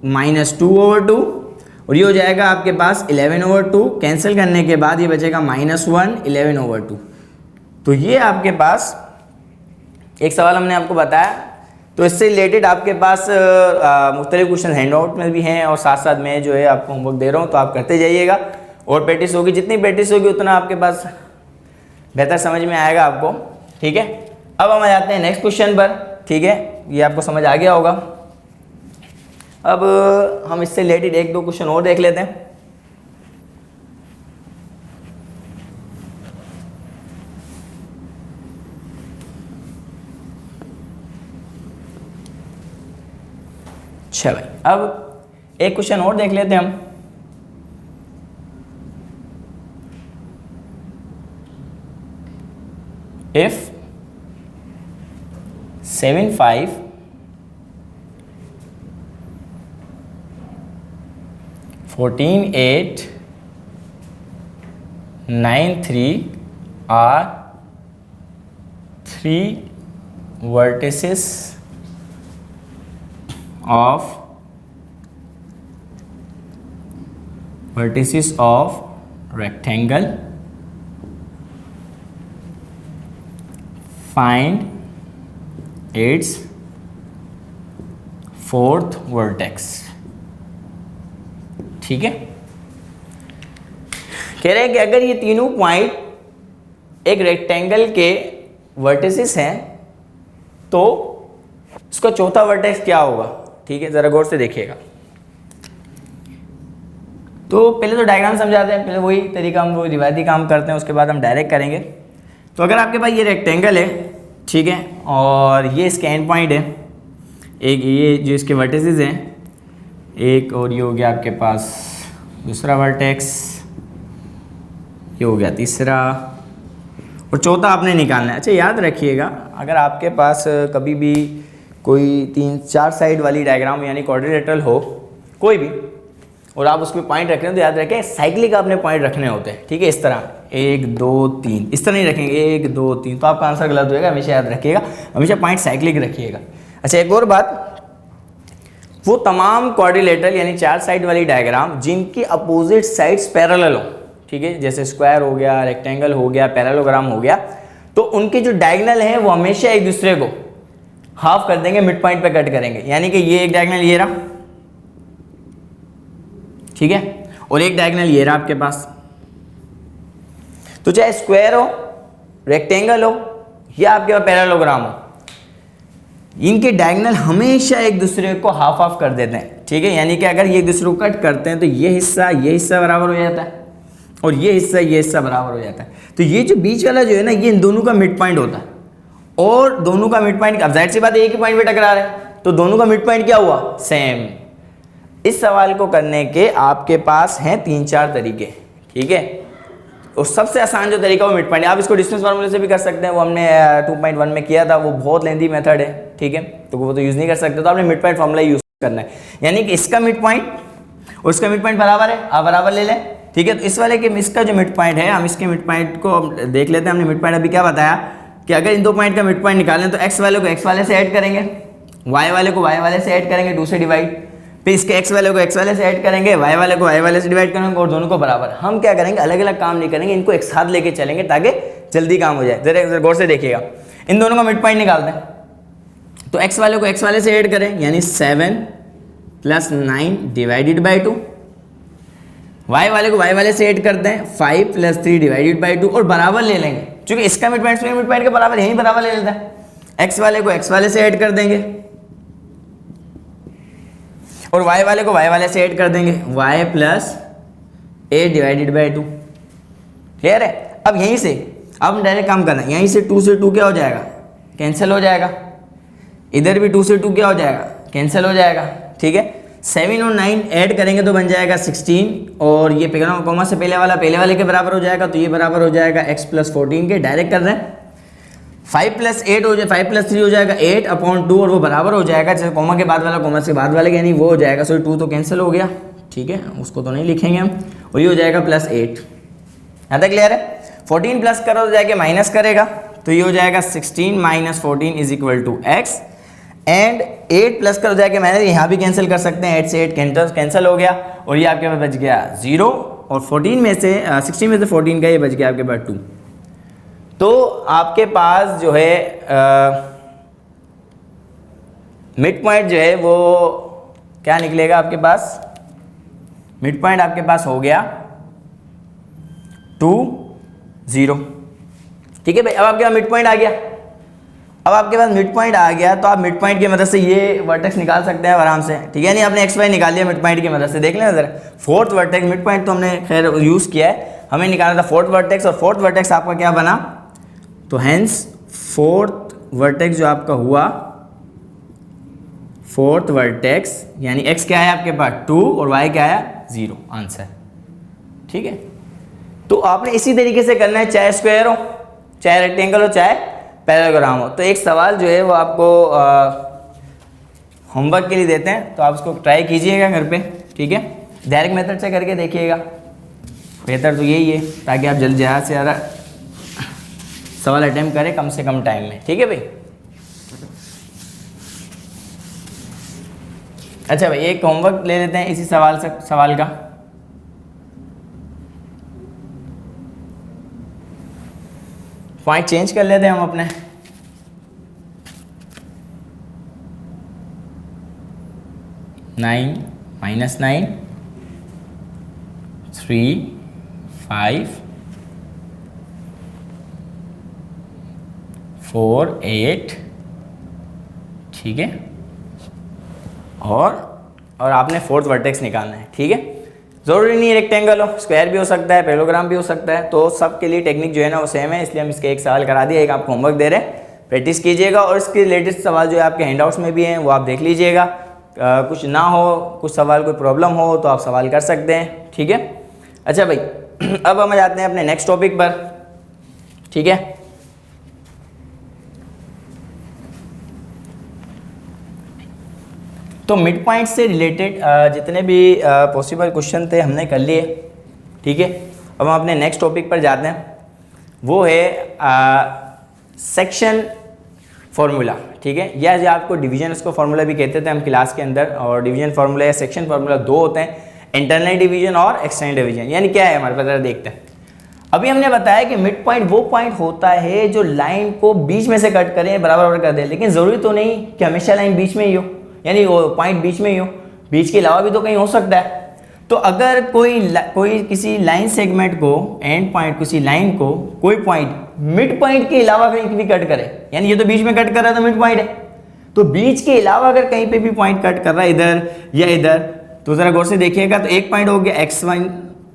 -2/2, और ये हो जाएगा आपके पास 11/2। कैंसिल करने के बाद ये बचेगा -1 11/2। तो ये आपके पास एक सवाल हमने आपको बताया। तो इससे रिलेटेड आपके पास मुख्तलिफ क्वेश्चन हैंड आउट में भी हैं, और साथ साथ मैं जो है आपको होमवर्क दे रहा हूँ, तो आप करते जाइएगा। और प्रैक्टिस होगी, जितनी प्रैक्टिस होगी उतना आपके पास बेहतर समझ में आएगा आपको, ठीक है। अब हम आ जाते हैं नेक्स्ट क्वेश्चन पर, ठीक है, ये आपको समझ आ गया होगा। अब हम इससे रिलेटेड 1-2 क्वेश्चन और देख लेते हैं। अच्छा भाई, अब एक क्वेश्चन और देख लेते हैं हम। If 7 5 14 8 9 3 are 3 vertices of rectangle find its fourth vertex. ठीक है, कह रहे हैं कि अगर ये तीनों पॉइंट एक रेक्टेंगल के वर्टिसेस हैं तो इसका चौथा वर्टेक्स क्या होगा। ठीक है, जरा गौर से देखिएगा। तो पहले तो डायग्राम समझाते हैं, पहले वही तरीका हम वो रिवायती काम करते हैं, उसके बाद हम डायरेक्ट करेंगे। तो अगर आपके पास ये रेक्टेंगल है, ठीक है, और ये इसके एंड पॉइंट है, एक ये जो इसके वर्टिसेस हैं, एक और ये हो गया आपके पास दूसरा वर्टेक्स, ये हो गया तीसरा, और चौथा आपने निकालना है। अच्छा याद रखिएगा, अगर आपके पास कभी भी कोई 3-4 साइड वाली डायग्राम यानी क्वाड्रिलेटरल हो कोई भी, और आप उसमें पॉइंट रख रहे हैं तो याद रखें साइक्लिक आपने पॉइंट रखने होते हैं। ठीक है, इस तरह 1 2 3 इस तरह नहीं रखेंगे 1 2 3, तो आपका आंसर गलत होएगा। हमेशा याद रखिएगा, हमेशा पॉइंट साइक्लिक रखिएगा। अच्छा एक और बात, वो तमाम क्वाड्रिलेटरल यानी 4 साइड वाली डायग्राम जिनकी अपोजिट साइड्स पैरेलल हो, ठीक है, जैसे स्क्वायर हो गया, रेक्टेंगल हो गया, पैरेललोग्राम हो गया, तो उनके जो डायगोनल है वो हमेशा एक दूसरे को हाफ कर देंगे, मिड पॉइंट पे कट करेंगे। यानी कि ये एक डायगोनल ये रहा, ठीक है, और एक डायगोनल ये रहा आपके पास। तो चाहे स्क्वायर हो, रेक्टेंगल हो या आपके पास पैरेललोग्राम हो, इनके डायगोनल हमेशा एक दूसरे को हाफ हाफ कर देते हैं। ठीक है, यानी कि अगर ये एक दूसरे को कट करते हैं तो ये हिस्सा बराबर हो जाता है और ये हिस्सा बराबर हो जाता है। तो ये जो बीच वाला जो है ना, ये इन दोनों का मिड पॉइंट होता है, और दोनों का मिड पॉइंट, अब जाहिर सी बात है एक ही पॉइंट पे टकरा रहे हैं, तो दोनों का मिड पॉइंट क्या हुआ, सेम। इस सवाल को करने के आपके पास हैं 3-4 तरीके। ठीक है, और सबसे आसान जो तरीका वो मिड पॉइंट, आप इसको डिस्टेंस फार्मूले से भी कर सकते हैं, वो हमने 2.1 में किया था, वो बहुत लेंथी मेथड है। ठीक है, तो वो तो यूज़ नहीं कर सकते, तो आपने मिड पॉइंट फार्मूला यूज़ करना है। यानी कि इसका मिड पॉइंट और इसका मिड पॉइंट बराबर है, आप बराबर ले लें। ठीक है, तो इस वाले के इसका जो मिड पॉइंट है, हम इसके मिड पॉइंट को देख लेते हैं। हमने मिड पॉइंट अभी क्या बताया कि अगर इन दो पॉइंट का मिड पॉइंट निकालें तो एक्स वाले को एक्स वाले से ऐड करेंगे, वाई वाले को वाई वाले से ऐड करेंगे, 2 से डिवाइड, फिर इसके एक्स वाले को एक्स वाले से ऐड करेंगे, वाई वाले को वाई वाले से डिवाइड करेंगे, और दोनों को बराबर। हम क्या करेंगे, अलग अलग काम नहीं करेंगे, इनको एक साथ लेके चलेंगे ताकि जल्दी काम हो जाए। जरा गौर से देखिएगा, इन दोनों का मिड पॉइंट निकालते हैं। तो एक्स वाले को एक्स वाले से ऐड करें, यानी 7 + 9 डिवाइडेड बाई 2, वाई वाले को वाई वाले से ऐड करते हैं, 5 + 3 डिवाइडेड बाई 2, और बराबर ले लेंगे, क्योंकि इसका मिड पॉइंट के बराबर यहीं बराबर ले लेता है। एक्स वाले को एक्स वाले से ऐड कर देंगे और वाई वाले को वाई वाले से ऐड कर देंगे, y + 8 डिवाइडेड बाई 2। क्लियर है। अब यहीं से अब हम डायरेक्ट काम करना है, यहीं से 2 से 2 क्या हो जाएगा, कैंसिल हो जाएगा, इधर भी 2 से 2 क्या हो जाएगा, कैंसिल हो जाएगा। ठीक है, 7 और 9 ऐड करेंगे तो बन जाएगा 16, और ये कॉमा से पहले वाले के बराबर हो जाएगा, तो ये बराबर हो जाएगा x + 14 के। डायरेक्ट कर रहे हैं, 5 + 8 हो जाए, 5 + 3 हो जाएगा 8/2, और वो बराबर हो जाएगा जैसे कॉमा के बाद वाला कॉमा से बाद वाले, यानी वो हो जाएगा, सो 2 तो कैंसिल हो गया। ठीक है, उसको तो नहीं लिखेंगे हम, और ये हो जाएगा +8। यहाँ तक क्लियर है। 14 प्लस करो तो जाके माइनस करेगा, तो ये हो जाएगा 16 - 14 = x, एंड 8 प्लस करो जाके मैंने यहाँ भी कैंसिल कर सकते हैं, 8 से 8 कैंसिल हो गया, और ये आपके पास बच गया 0, और 14 में से 16 में से 14 का ये बच गया आपके पास 2। तो आपके पास जो है मिड पॉइंट जो है वो क्या निकलेगा आपके पास, मिड पॉइंट आपके पास हो गया 2 0। ठीक है भाई, अब आपके पास मिड पॉइंट आ गया। अब आपके पास मिड पॉइंट आ गया तो आप मिड पॉइंट की मदद से ये वर्टेक्स निकाल सकते हैं आराम से। ठीक है, नहीं आपने एक्स वाई निकाल लिया मिड पॉइंट की मदद से। देख लेना जरा, फोर्थ वर्टेक्स, मिड पॉइंट तो हमने खैर यूज़ किया है, हमें निकालना था फोर्थ वर्टेक्स, और फोर्थ वर्टेक्स आपका क्या बना, तो हेंस फोर्थ वर्टेक्स जो आपका हुआ, फोर्थ वर्टेक्स यानी एक्स क्या है आपके पास 2 और वाई क्या है 0, आंसर। ठीक है, तो आपने इसी तरीके से करना है, चाहे स्क्वायर हो, चाहे रेक्टेंगल हो, चाहे पैराग्राम हो। तो एक सवाल जो है वो आपको होमवर्क के लिए देते हैं, तो आप उसको ट्राई कीजिएगा घर पे। ठीक है, डायरेक्ट मेथड से करके देखिएगा, बेहतर तो यही है, ताकि आप जल्द ज़्यादा से ज़्यादा सवाल अटैम्प्ट करें कम से कम टाइम में। ठीक है भाई। अच्छा भाई, एक होमवर्क ले लेते हैं इसी सवाल का। पॉइंट चेंज कर लेते हैं हम अपने। 9 -9 3 5 4 8, ठीक है। और आपने फोर्थ वर्टेक्स निकालना है, ठीक है। ज़रूरी नहीं रेक्टेंगल हो, स्क्वायर भी हो सकता है, पैरेललोग्राम भी हो सकता है। तो सब के लिए टेक्निक जो है ना वो सेम है, इसलिए हम इसके एक सवाल करा दिए, एक आपको होमवर्क दे रहे हैं, प्रैक्टिस कीजिएगा। और इसके रिलेटेड सवाल जो है आपके हैंडआउट्स में भी हैं, वो आप देख लीजिएगा। कुछ ना हो, कुछ सवाल कोई प्रॉब्लम हो तो आप सवाल कर सकते हैं, ठीक है। अच्छा भाई, अब हम जाते हैं अपने नेक्स्ट टॉपिक पर, ठीक है। तो मिड पॉइंट से रिलेटेड जितने भी पॉसिबल क्वेश्चन थे हमने कर लिए, ठीक है। अब हम अपने नेक्स्ट टॉपिक पर जाते हैं, वो है सेक्शन फार्मूला, ठीक है। या जो आपको डिवीजन उसको फार्मूला भी कहते थे हम क्लास के अंदर। और डिवीजन फार्मूला या सेक्शन फार्मूला दो होते हैं, इंटरनल डिवीजन और एक्सटर्नल डिवीजन। यानी क्या है हमारे पास, देखते हैं। अभी हमने बताया कि मिड पॉइंट वो पॉइंट होता है जो लाइन को बीच में से कट करें, बराबर कर दे। लेकिन ज़रूरी तो नहीं कि हमेशा लाइन बीच में ही हो, यानी वो पॉइंट बीच में ही हो, बीच के अलावा भी तो कहीं हो सकता है। तो अगर कोई किसी लाइन सेगमेंट को, एंड पॉइंट किसी लाइन को कोई पॉइंट मिड पॉइंट के अलावा कहीं भी कट करे, यानी ये तो बीच में कट कर रहा है तो मिड पॉइंट है। तो बीच के अलावा अगर कहीं पे भी पॉइंट कट कर रहा है इधर या इधर, तो ज़रा गौर से देखिएगा। तो एक पॉइंट हो गया x1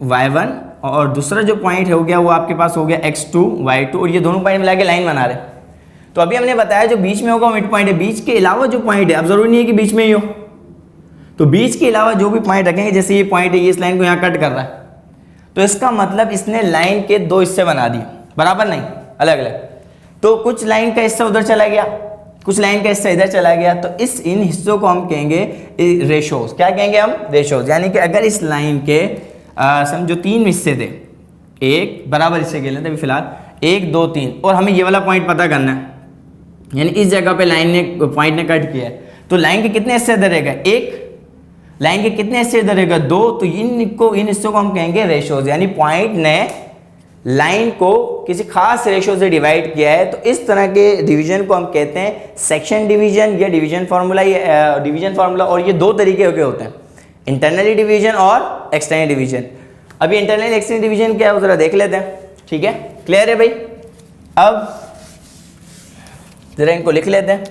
y1 और दूसरा जो पॉइंट हो गया वो आपके पास हो गया x2 y2, और ये दोनों पॉइंट मिला के लाइन बना रहे हैं। तो अभी हमने बताया जो बीच में होगा वो मिड पॉइंट है। बीच के अलावा जो पॉइंट है, अब जरूरी नहीं है कि बीच में ही हो, तो बीच के अलावा जो भी पॉइंट रखेंगे, जैसे ये पॉइंट है, ये इस लाइन को यहाँ कट कर रहा है, तो इसका मतलब इसने लाइन के दो हिस्से बना दिए, बराबर नहीं, अलग अलग। तो कुछ लाइन का हिस्सा उधर चला गया, कुछ लाइन का हिस्सा इधर चला गया, तो इन हिस्सों को हम कहेंगे रेशोज। क्या कहेंगे हम? रेशोज। यानी कि अगर इस लाइन के समझो 3 हिस्से थे, एक बराबर हिस्से के लेते फिलहाल 1 2 3, और हमें ये वाला पॉइंट पता करना है, यानी इस जगह पे लाइन ने पॉइंट ने कट किया है, तो लाइन के कितने हिस्से इधर रहेगा? 1। लाइन के कितने हिस्से इधर रहेगा? 2। तो इन हिस्सों को हम कहेंगे रेशोज। यानी पॉइंट ने लाइन को किसी खास रेशो से डिवाइड किया है, तो इस तरह के डिवीजन को हम कहते हैं सेक्शन डिवीजन या डिवीजन फार्मूला। या डिवीजन फार्मूला, और ये दो तरीके के होते हैं, इंटरनली डिवीजन और एक्सटर्नल डिवीजन। अभी इंटरनल एक्सटर्नल डिवीजन क्या है वो जरा देख लेते हैं, ठीक है। क्लियर है भाई? अब जरा इनको लिख लेते हैं।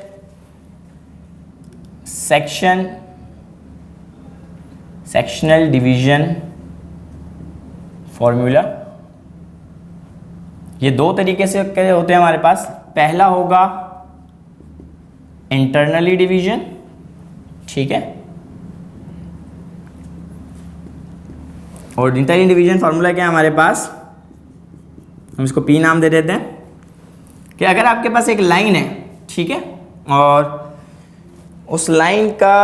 सेक्शनल डिवीजन फॉर्मूला, ये दो तरीके से होते हैं हमारे पास। पहला होगा इंटरनली डिवीजन, ठीक है, और इंटरनल डिवीजन फार्मूला क्या है हमारे पास, हम इसको पी नाम दे देते हैं। कि अगर आपके पास एक लाइन है, ठीक है, और उस लाइन का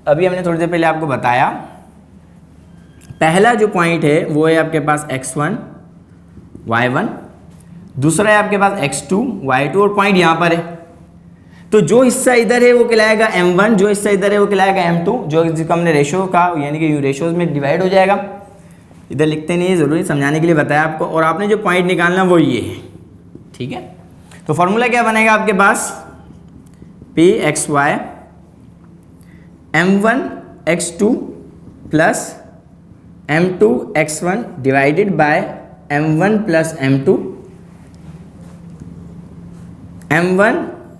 अभी हमने थोड़ी देर पहले आपको बताया, पहला जो पॉइंट है वो है आपके पास x1 y1, दूसरा है आपके पास x2 y2, और पॉइंट यहाँ पर है। तो जो हिस्सा इधर है वो कहलाएगा m1, जो हिस्सा इधर है वो कहलाएगा m2, जो जिसको हमने रेशो का, यानी कि रेशोज में डिवाइड हो जाएगा। इधर लिखते नहीं है, ज़रूरी समझाने के लिए बताया आपको। और आपने जो पॉइंट निकालना वो ये है, ठीक है। तो फॉर्मूला क्या बनेगा आपके पास? p(x(y) m1 x2 plus m2 x1 divided by m1 plus m2 m1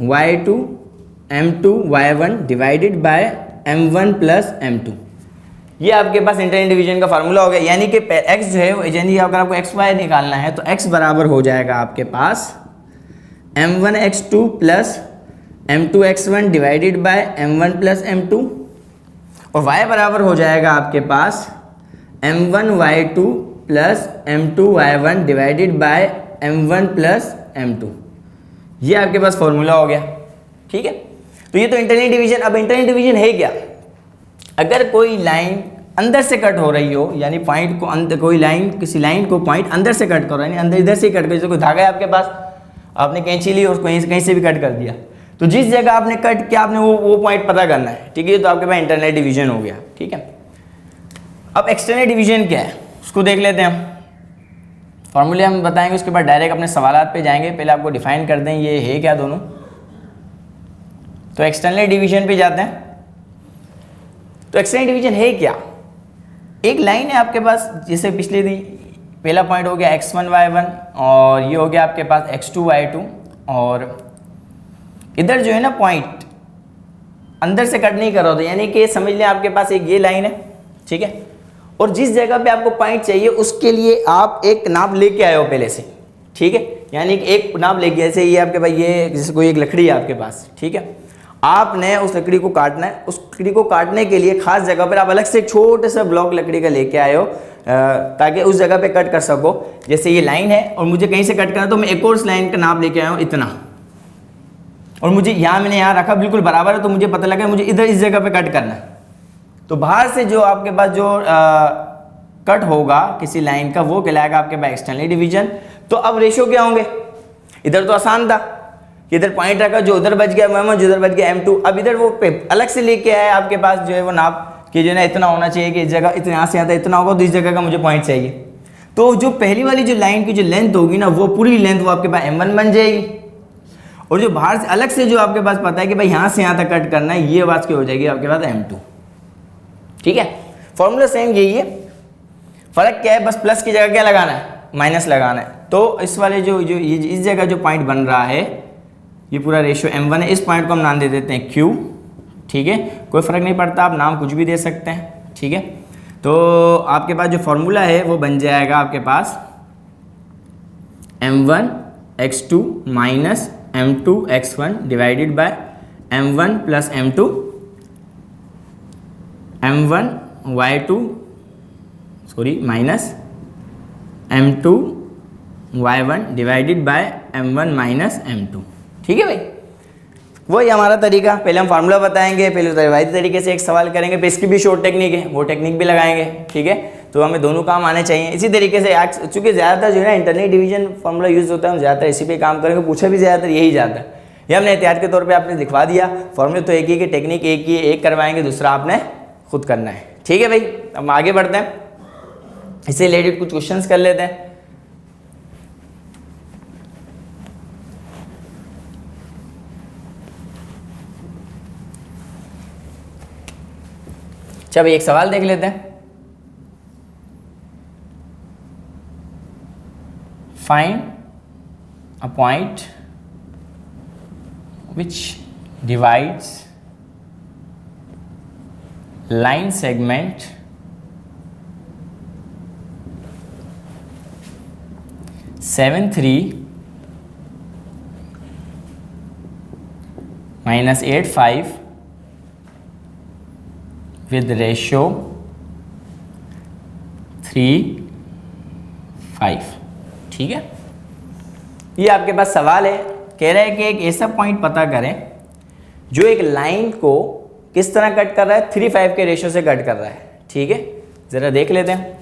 y2 m2 y1 divided by m1 plus m2। ये आपके पास इंटरनल डिवीजन का फार्मूला हो गया। यानी कि x जो है, यानी अगर आपको xy निकालना है तो x बराबर हो जाएगा आपके पास m1 x2 plus m2 x1 divided by m1 plus m2, और y बराबर हो जाएगा आपके पास m1 y2 plus m2 y1 divided by m1 plus m2। ये आपके पास फॉर्मूला हो गया, ठीक है। तो ये तो इंटरनल डिवीजन। अब इंटरनल डिवीजन है क्या? अगर कोई लाइन अंदर से कट हो रही हो, यानी पॉइंट को अंदर, कोई लाइन किसी लाइन को पॉइंट अंदर से कट कर रहा है, अंदर इधर से कट कर, जैसे कोई धागा है आपके पास, आपने कैंची ली और कहीं से भी कट कर दिया, तो जिस जगह आपने कट किया आपने वो पॉइंट पता करना है, ठीक है। तो आपके पास इंटरनल डिवीजन हो गया, ठीक है। अब एक्सटर्नल डिवीजन क्या है उसको देख लेते हैं हम। फॉर्मूले हम बताएंगे, उसके बाद डायरेक्ट अपने सवालात पे जाएंगे। पहले आपको डिफाइन कर दें ये है क्या, दोनों। तो एक्सटर्नल डिवीजन पे जाते हैं। तो एक्सटेंडेड डिवीजन है क्या? एक लाइन है आपके पास, जैसे पिछले दिन पहला पॉइंट हो गया x1 y1 और ये हो गया आपके पास x2 y2, और इधर जो है ना पॉइंट अंदर से कट नहीं कर रहा था, यानी कि समझ लें आपके पास एक ये लाइन है, ठीक है, और जिस जगह पे आपको पॉइंट चाहिए उसके लिए आप एक नाप लेके आए हो पहले से, ठीक है, यानी कि एक नाप लेके, जैसे ये आपके पास ये जैसे कोई एक लकड़ी है आपके पास, ठीक है, आपने उस लकड़ी को काटना है, उस लकड़ी को काटने के लिए खास जगह पर आप अलग से एक छोटे सा ब्लॉक लकड़ी का लेके आए हो ताकि उस जगह पे कट कर सको। जैसे ये लाइन है और मुझे कहीं से कट करना, तो मैं एक और उस लाइन का नाप लेके आया हूँ इतना, और मुझे मैंने यहाँ रखा बिल्कुल बराबर है, तो मुझे पता लगा मुझे इधर इस जगह पे कट करना है। तो बाहर से जो आपके पास जो कट होगा किसी लाइन का वो कहलाएगा आपके पास एक्सटर्नल डिवीजन। तो अब रेशियो क्या होंगे? इधर तो आसान था, इधर पॉइंट रखा, जो उधर बच गया m1, जो उधर बच गया m2। अब इधर वो अलग से लेके आया आपके पास जो है वो नाप कि जो है ना इतना होना चाहिए कि इस जगह इतना, यहाँ से आता इतना होगा, तो इस जगह का मुझे पॉइंट चाहिए। तो जो पहली वाली जो लाइन की जो लेंथ होगी ना, वो पूरी लेंथ वो आपके पास m1 बन जाएगी, और जो बाहर से अलग से जो आपके पास पता है कि भाई यहाँ से यहाँ तक कट करना है, ये बात की हो जाएगी आपके पास m2। ठीक है, फॉर्मूला सेम यही है, फर्क क्या है, बस प्लस की जगह क्या लगाना है, माइनस लगाना है। तो इस वाले जो इस जगह जो पॉइंट बन रहा है, ये पूरा रेशियो m1 है, इस पॉइंट को हम नाम दे देते हैं q। ठीक है, कोई फर्क नहीं पड़ता, आप नाम कुछ भी दे सकते हैं। ठीक है, तो आपके पास जो फॉर्मूला है वो बन जाएगा आपके पास m1 x2 minus m2 x1 divided by m1 plus m2 m1 y2 minus m2 y1 divided by m1 minus m2। ठीक है भाई, वही हमारा तरीका, पहले हम फार्मूला बताएंगे, पहले तो रिवायती तरीके से एक सवाल करेंगे, फिर इसकी भी शॉर्ट टेक्निक है, वो टेक्निक भी लगाएंगे। ठीक है, तो हमें दोनों काम आने चाहिए। इसी तरीके से चूंकि ज़्यादातर जो है ना इंटरनल डिवीजन फार्मूला यूज़ होता है, हम ज़्यादातर इसी पे काम करेंगे, पूछा भी ज़्यादातर यही जाता है। ये हमने एहतियात के तौर पर आपने दिखवा दिया, फॉर्मूले तो एक ही, कि टेक्निक एक ही है, एक करवाएंगे, दूसरा आपने खुद करना है। ठीक है भाई, हम आगे बढ़ते हैं, इससे रिलेटेड कुछ क्वेश्चंस कर लेते हैं। चलो एक सवाल देख लेते हैं। Find a point which divides line segment -7.3 - 8.5 with ratio 3:5। ठीक है, ये आपके पास सवाल है, कह रहा है कि एक ऐसा पॉइंट पता करें जो एक लाइन को किस तरह कट कर रहा है, 3:5 के रेशियो से कट कर रहा है। ठीक है, ज़रा देख लेते हैं।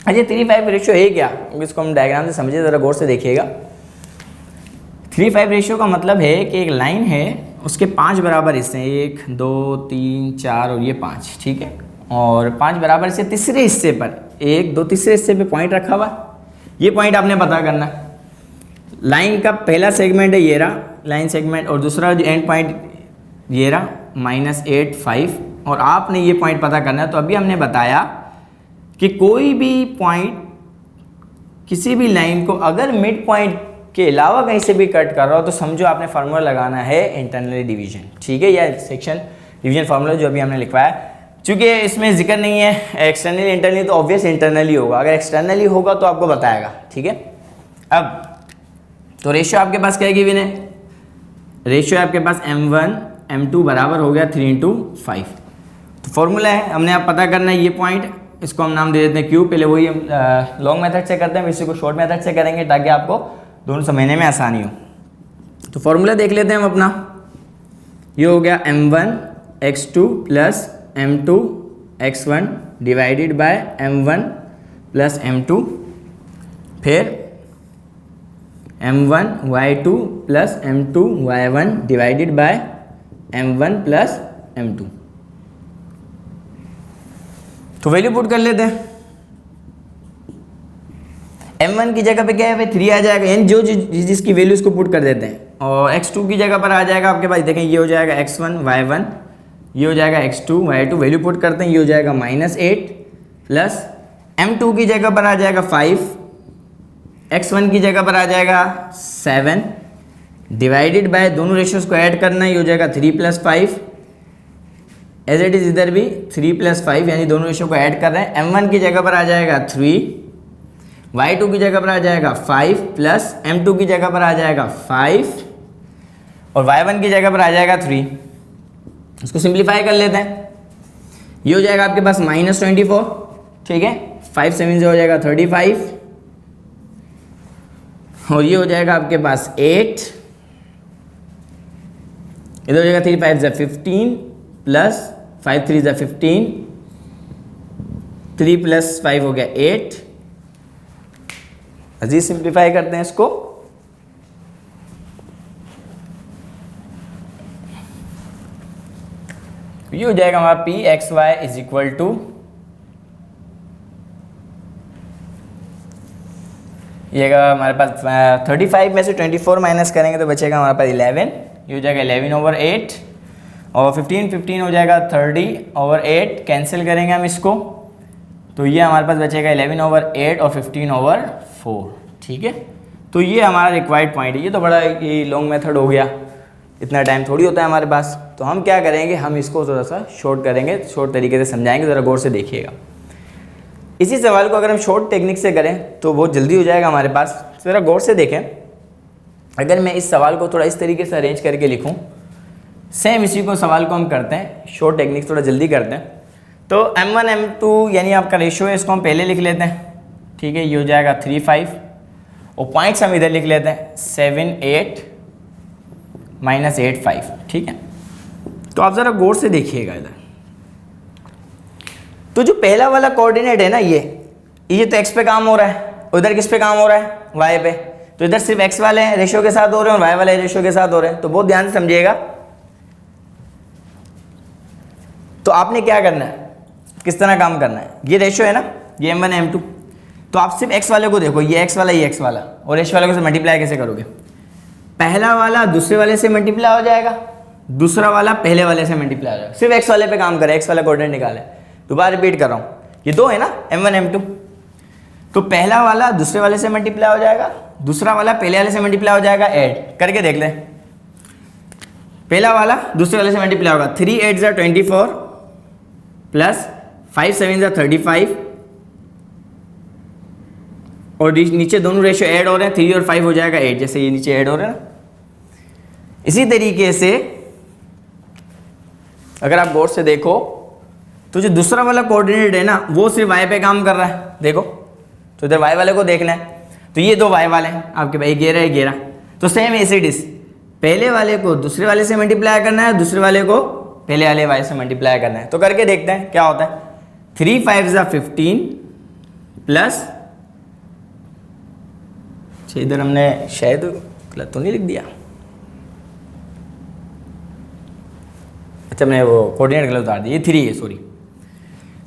अच्छा, 3:5 रेशियो है क्या, इसको हम डायग्राम से समझिए, ज़रा गौर से देखिएगा। 3:5 रेशियो का मतलब है कि एक लाइन है, उसके 5 बराबर हिस्से हैं, 1 2 3 4 और ये 5। ठीक है, और 5 बराबर से तीसरे हिस्से पर 1 2 तीसरे हिस्से पे पॉइंट रखा हुआ, ये पॉइंट आपने पता करना है। लाइन का पहला सेगमेंट है ये रहा लाइन सेगमेंट, और दूसरा जो एंड पॉइंट ये रहा -8.5, और आपने ये पॉइंट पता करना है। तो अभी हमने बताया कि कोई भी पॉइंट किसी भी लाइन को अगर मिड पॉइंट के अलावा कहीं से भी कट कर रहा हो, तो समझो आपने फार्मूला लगाना है इंटरनल डिवीजन। ठीक है, या सेक्शन डिवीजन फार्मूला जो अभी हमने लिखवाया। चूँकि इसमें जिक्र नहीं है एक्सटर्नल इंटरनल, तो ऑब्वियस इंटरनली होगा, अगर एक्सटर्नली होगा तो आपको बताएगा। ठीक है, अब तो रेशियो आपके पास क्या है गिवन है, रेशियो आपके पास m1 m2 बराबर हो गया 3:5। तो फॉर्मूला है, हमने आप पता करना है ये पॉइंट, इसको हम नाम दे देते हैं q। पहले वही हम लॉन्ग मेथड से करते हैं, फिर इसी को शॉर्ट मेथड से करेंगे ताकि आपको दोनों समझने में आसानी हो। तो फॉर्मूला देख लेते हैं हम अपना, ये हो गया m1 x2 plus m2 x1 divided by m1 plus m2, फिर m1 y2 plus m2 y1 divided by m1 plus m2। तो वैल्यू पुट कर लेते हैं। m1 की जगह पे क्या है भाई 3 आ जाएगा, यानी जो जिसकी वैल्यू उसको पुट कर देते हैं, और x2 की जगह पर आ जाएगा आपके पास, देखें ये हो जाएगा x1 y1 ये हो जाएगा x2 y2 वैल्यू पुट करते हैं, ये हो जाएगा -8 प्लस m2 की जगह पर आ जाएगा 5, x1 की जगह पर आ जाएगा 7 डिवाइडेड बाय दोनों रेशियोज को ऐड करना है, ये हो जाएगा 3 + 5 एज इट इज, इधर भी 3 + 5 यानी दोनों रेशियो को ऐड कर रहे हैं। m1 की जगह पर आ जाएगा 3, y2 की जगह पर आ जाएगा 5 प्लस m2 की जगह पर आ जाएगा 5 और y1 की जगह पर आ जाएगा 3। इसको सिंप्लीफाई कर लेते हैं, ये हो जाएगा आपके पास -24, ठीक है, 5 7 से हो जाएगा 35 और ये हो जाएगा आपके पास 8, इधर हो जाएगा 3 5 = 15 प्लस 5 3 = 15, 3 + 5 हो गया 8। अजीज सिंप्लीफाई करते हैं इसको, ये हो जाएगा हमारा p x y = ये हमारे पास 35 में से 24 माइनस करेंगे तो बचेगा हमारे पास 11, ये हो जाएगा 11/8 और 15 हो जाएगा 30/8, कैंसिल करेंगे हम इसको तो ये हमारे पास बचेगा 11/8 और 15/4, ठीक है। तो ये हमारा रिक्वायर्ड पॉइंट है। ये तो बड़ा ही लॉन्ग मेथड हो गया, इतना टाइम थोड़ी होता है हमारे पास, तो हम क्या करेंगे, हम इसको थोड़ा सा शॉर्ट करेंगे, शॉर्ट तरीके से समझाएंगे, ज़रा गौर से देखिएगा। इसी सवाल को अगर हम शॉर्ट टेक्निक से करें तो बहुत जल्दी हो जाएगा हमारे पास। ज़रा गौर से देखें, अगर मैं इस सवाल को थोड़ा इस तरीके से अरेंज करके लिखूं, सेम इसी को सवाल को हम करते हैं, शॉर्ट टेक्निक थोड़ा जल्दी करते हैं। तो m1 m2 यानी आपका रेशियो है, इसको हम पहले लिख लेते हैं, ठीक है। ये हो जाएगा 3 5 और पॉइंट्स हम इधर लिख लेते हैं 7 8 -8 5, ठीक है। तो आप ज़रा गौर से देखिएगा इधर, तो जो पहला वाला कोऑर्डिनेट है ना, ये तो x पे काम हो रहा है, उधर किस पे काम हो रहा है, y पे, तो इधर सिर्फ x वाले रेशियो के साथ हो रहे हैं और y वाले रेशियो के साथ हो रहे हैं। तो बहुत ध्यान से समझिएगा। तो आपने क्या करना है, किस तरह काम करना है, ये रेशियो है ना, ये m1 m2, तो आप सिर्फ x वाले को देखो, ये x वाला, ये x वाला, और x वाले को से मल्टीप्लाई कैसे करोगे, पहला वाला दूसरे वाले से मल्टीप्लाई हो जाएगा, दूसरा वाला पहले वाले से मल्टीप्लाई हो जाएगा। सिर्फ x वाले पे काम करें, x वाला कोऑर्डिनेट निकाले। दोबारा रिपीट कर रहा हूँ, ये दो है ना m1 m2, तो पहला वाला दूसरे वाले से मल्टीप्लाई हो जाएगा, दूसरा वाला पहले वाले से मल्टीप्लाई हो जाएगा, ऐड करके देख लें। पहला वाला दूसरे वाले से मल्टीप्लाई होगा, 3 8 = 24 प्लस 5 7 = 35 और नीचे दोनों रेशियो ऐड हो रहे हैं, 3 और 5 हो जाएगा 8, जैसे ये नीचे ऐड हो रहे हैं ना। इसी तरीके से अगर आप गौर से देखो तो जो दूसरा वाला कोऑर्डिनेट है ना, वो सिर्फ y पे काम कर रहा है, देखो, तो इधर y वाले को देखना है, तो ये दो y वाले हैं आपके भाई, 11 11, तो सेम एज इट इज, पहले वाले को दूसरे वाले से मल्टीप्लाई करना है, दूसरे वाले को पहले वाले y से मल्टीप्लाई करना है। तो करके देखते हैं क्या होता है। 3 5 = 15 प्लस, इधर हमने शायद गलत तो नहीं लिख दिया, अच्छा मैंने वो कोऑर्डिनेट गलत उतार दिया, ये 3 है, सॉरी।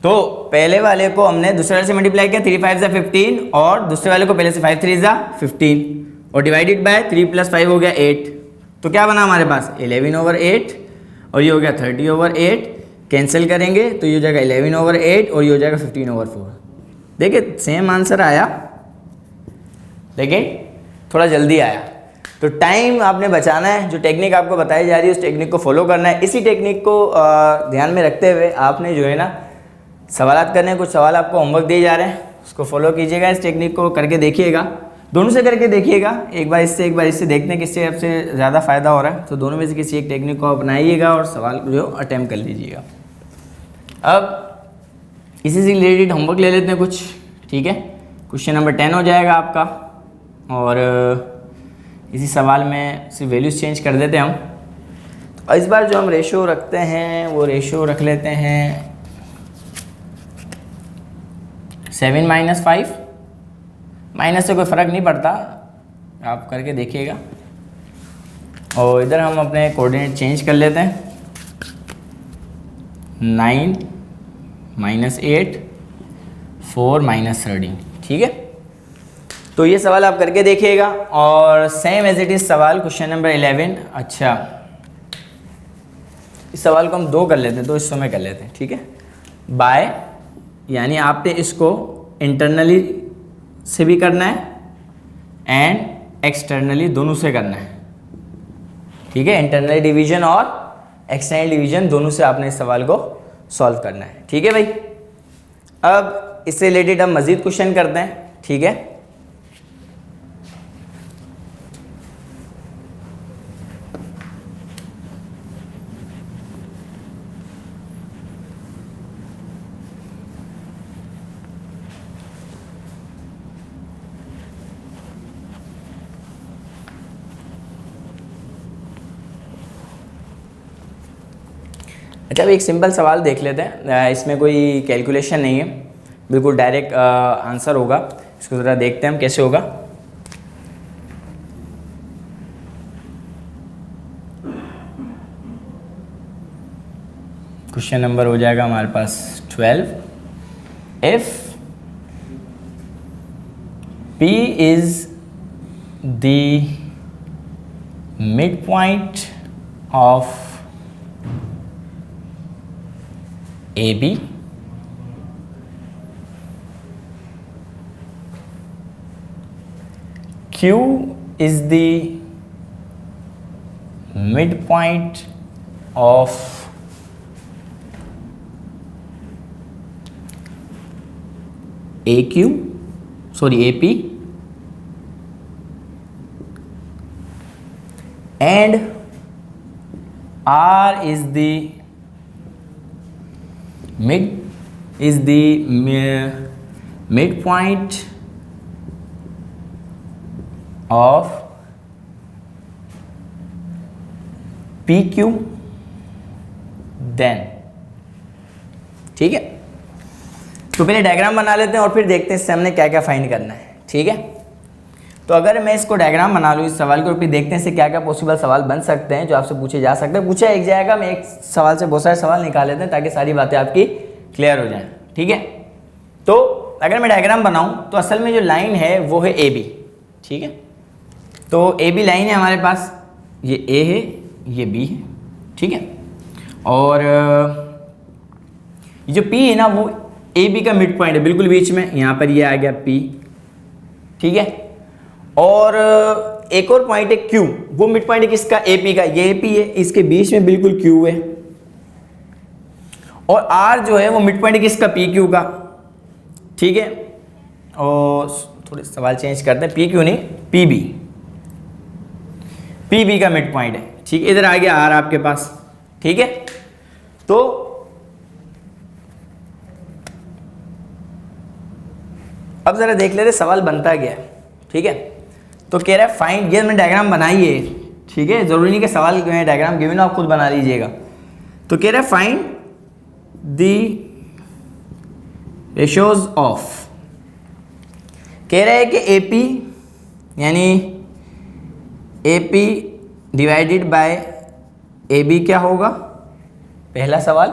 तो पहले वाले को हमने दूसरे वाले से मल्टीप्लाई किया, 3 5 = 15 और दूसरे वाले को पहले से 5 3 = 15 और डिवाइडेड बाय 3 + 5 हो गया 8, तो क्या बना हमारे पास 11/8 और ये हो गया 30/8, कैंसिल करेंगे तो ये हो जाएगा 11/8 और ये हो जाएगा 15/4। देखिए सेम आंसर आया, लेकिन थोड़ा जल्दी आया। तो टाइम आपने बचाना है, जो टेक्निक आपको बताई जा रही है उस टेक्निक को फॉलो करना है। इसी टेक्निक को ध्यान में रखते हुए आपने जो है ना सवालात करने हैं, कुछ सवाल आपको होमवर्क दिए जा रहे हैं, उसको फॉलो कीजिएगा, इस टेक्निक को करके देखिएगा, दोनों से करके देखिएगा, एक बार इससे देखते हैं किससे आपसे ज़्यादा फ़ायदा हो रहा है। तो दोनों में से किसी एक टेक्निक को अपनाइएगा और सवाल जो अटैम्प्ट कर लीजिएगा। अब इसी से रिलेटेड होमवर्क ले लेते हैं कुछ, ठीक है। क्वेश्चन नंबर 10 हो जाएगा आपका, और इसी सवाल में सिर्फ वैल्यूज़ चेंज कर देते हैं हम। तो इस बार जो हम रेशो रखते हैं वो रेशो रख लेते हैं 7 - 5, माइनस से कोई फ़र्क नहीं पड़ता, आप करके देखिएगा। और इधर हम अपने कोऑर्डिनेट चेंज कर लेते हैं, 9 - 8 4 - 13, ठीक है। तो ये सवाल आप करके देखिएगा और सेम एज इट इज़ सवाल क्वेश्चन नंबर 11। अच्छा इस सवाल को हम 2 कर लेते हैं, 2 हिस्सों में कर लेते हैं, ठीक है। बाय यानी आपने इसको इंटरनली से भी करना है एंड एक्सटर्नली दोनों से करना है, ठीक है। इंटरनल डिवीजन और एक्सटर्नल डिवीजन दोनों से आपने इस सवाल को सॉल्व करना है, ठीक है भाई। अब इससे रिलेटेड हम मजीद क्वेश्चन करते हैं, ठीक है। अच्छा, अब एक सिंपल सवाल देख लेते हैं, इसमें कोई कैलकुलेशन नहीं है, बिल्कुल डायरेक्ट आंसर होगा। इसको ज़रा देखते हैं हम कैसे होगा। क्वेश्चन नंबर हो जाएगा हमारे पास 12। If P is the mid point of AB Q is the midpoint of AP and R is the midpoint of PQ, then ठीक है। तो पहले डायग्राम बना लेते हैं और फिर देखते हैं इससे हमने क्या क्या फाइंड करना है, ठीक है। तो अगर मैं इसको डायग्राम बना लूँ इस सवाल को, फिर देखते हैं इससे क्या क्या पॉसिबल सवाल बन सकते हैं जो आपसे पूछे जा सकते हैं। पूछा एक जाएगा, मैं एक सवाल से बहुत सारे सवाल निकाल लेते हैं ताकि सारी बातें आपकी क्लियर हो जाएं, ठीक है। तो अगर मैं डायग्राम बनाऊँ तो असल में जो लाइन है वो है AB, ठीक है। तो AB लाइन है हमारे पास, ये A है, ये B है, ठीक है। और ये जो P है ना वो AB का मिड पॉइंट है, बिल्कुल बीच में, यहाँ पर ये आ गया P, ठीक है। और एक और पॉइंट है Q, वो मिड पॉइंट है किसका, AP का, ये AP है, इसके बीच में बिल्कुल Q है। और R जो है वो मिड पॉइंट है किसका, PQ का, ठीक है। और थोड़े सवाल चेंज करते हैं, PQ नहीं PB का मिड पॉइंट है, ठीक है। इधर आ गया R आपके पास, ठीक है। तो अब जरा देख लेते सवाल बनता गया, ठीक है। तो कह रहा है फाइंड, ये मैंने डायग्राम बनाई है, ठीक है, जरूरी नहीं कि सवाल में डायग्राम गिवन आप खुद बना लीजिएगा। तो कह रहा है फाइंड द रेशियोज ऑफ, कह रहा है कि AP यानी AP डिवाइडेड बाय AB क्या होगा, पहला सवाल।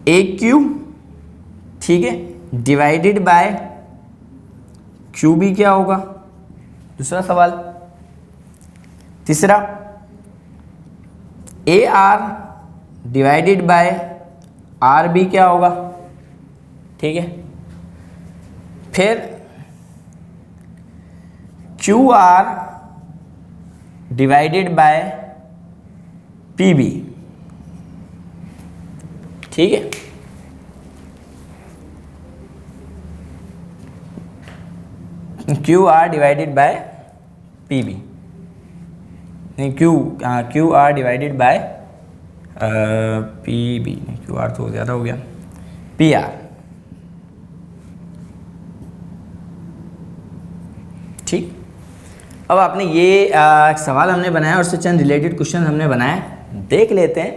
AQ, ठीक है, डिवाइडेड बाय QB क्या होगा, दूसरा सवाल। तीसरा AR डिवाइडेड बाय RB क्या होगा, ठीक है। फिर QR डिवाइडेड बाय PB, ठीक है। QR डिवाइडेड बाय PB, नहीं QR divided by PB, QR तो ज़्यादा हो गया, PR, ठीक। अब आपने ये सवाल हमने बनाया और उससे चंद रिलेटेड क्वेश्चन हमने बनाए, देख लेते हैं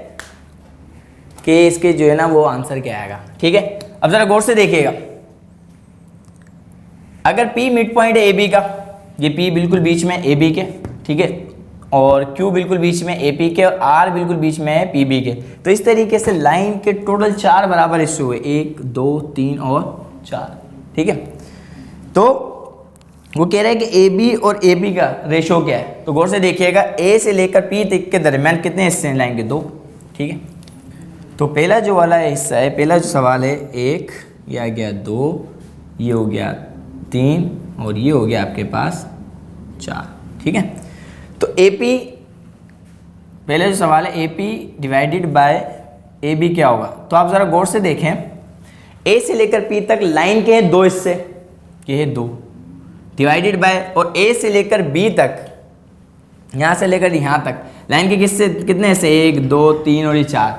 कि इसके जो है ना वो आंसर क्या आएगा, ठीक है। अब ज़रा गौर से देखिएगा, अगर P मिड पॉइंट है AB का, ये P बिल्कुल बीच में AB के, ठीक है, और Q बिल्कुल बीच में AP के, और R बिल्कुल बीच में है PB के। तो इस तरीके से लाइन के टोटल 4 बराबर हिस्से हुए, 1 2 3 और 4, ठीक है। तो वो कह रहा है कि ए बी और ए बी का रेशो क्या है। तो गौर से देखिएगा, ए से लेकर पी तक के दरमियान कितने हिस्से हैं लाइन के? 2। ठीक है, तो पहला जो वाला हिस्सा है, पहला जो सवाल है 1, ये आ गया 2, ये हो गया 3 और ये हो गया आपके पास 4। ठीक है, तो ए पी, पहले जो सवाल है A P divided by A B क्या होगा? तो आप ज़रा गौर से देखें, ए से लेकर पी तक लाइन के हैं 2 हिस्से, ये है 2 डिवाइडेड बाय, और ए से लेकर बी तक, यहाँ से लेकर यहाँ तक लाइन के कितने हिस्से? 1 2 3 और ये 4।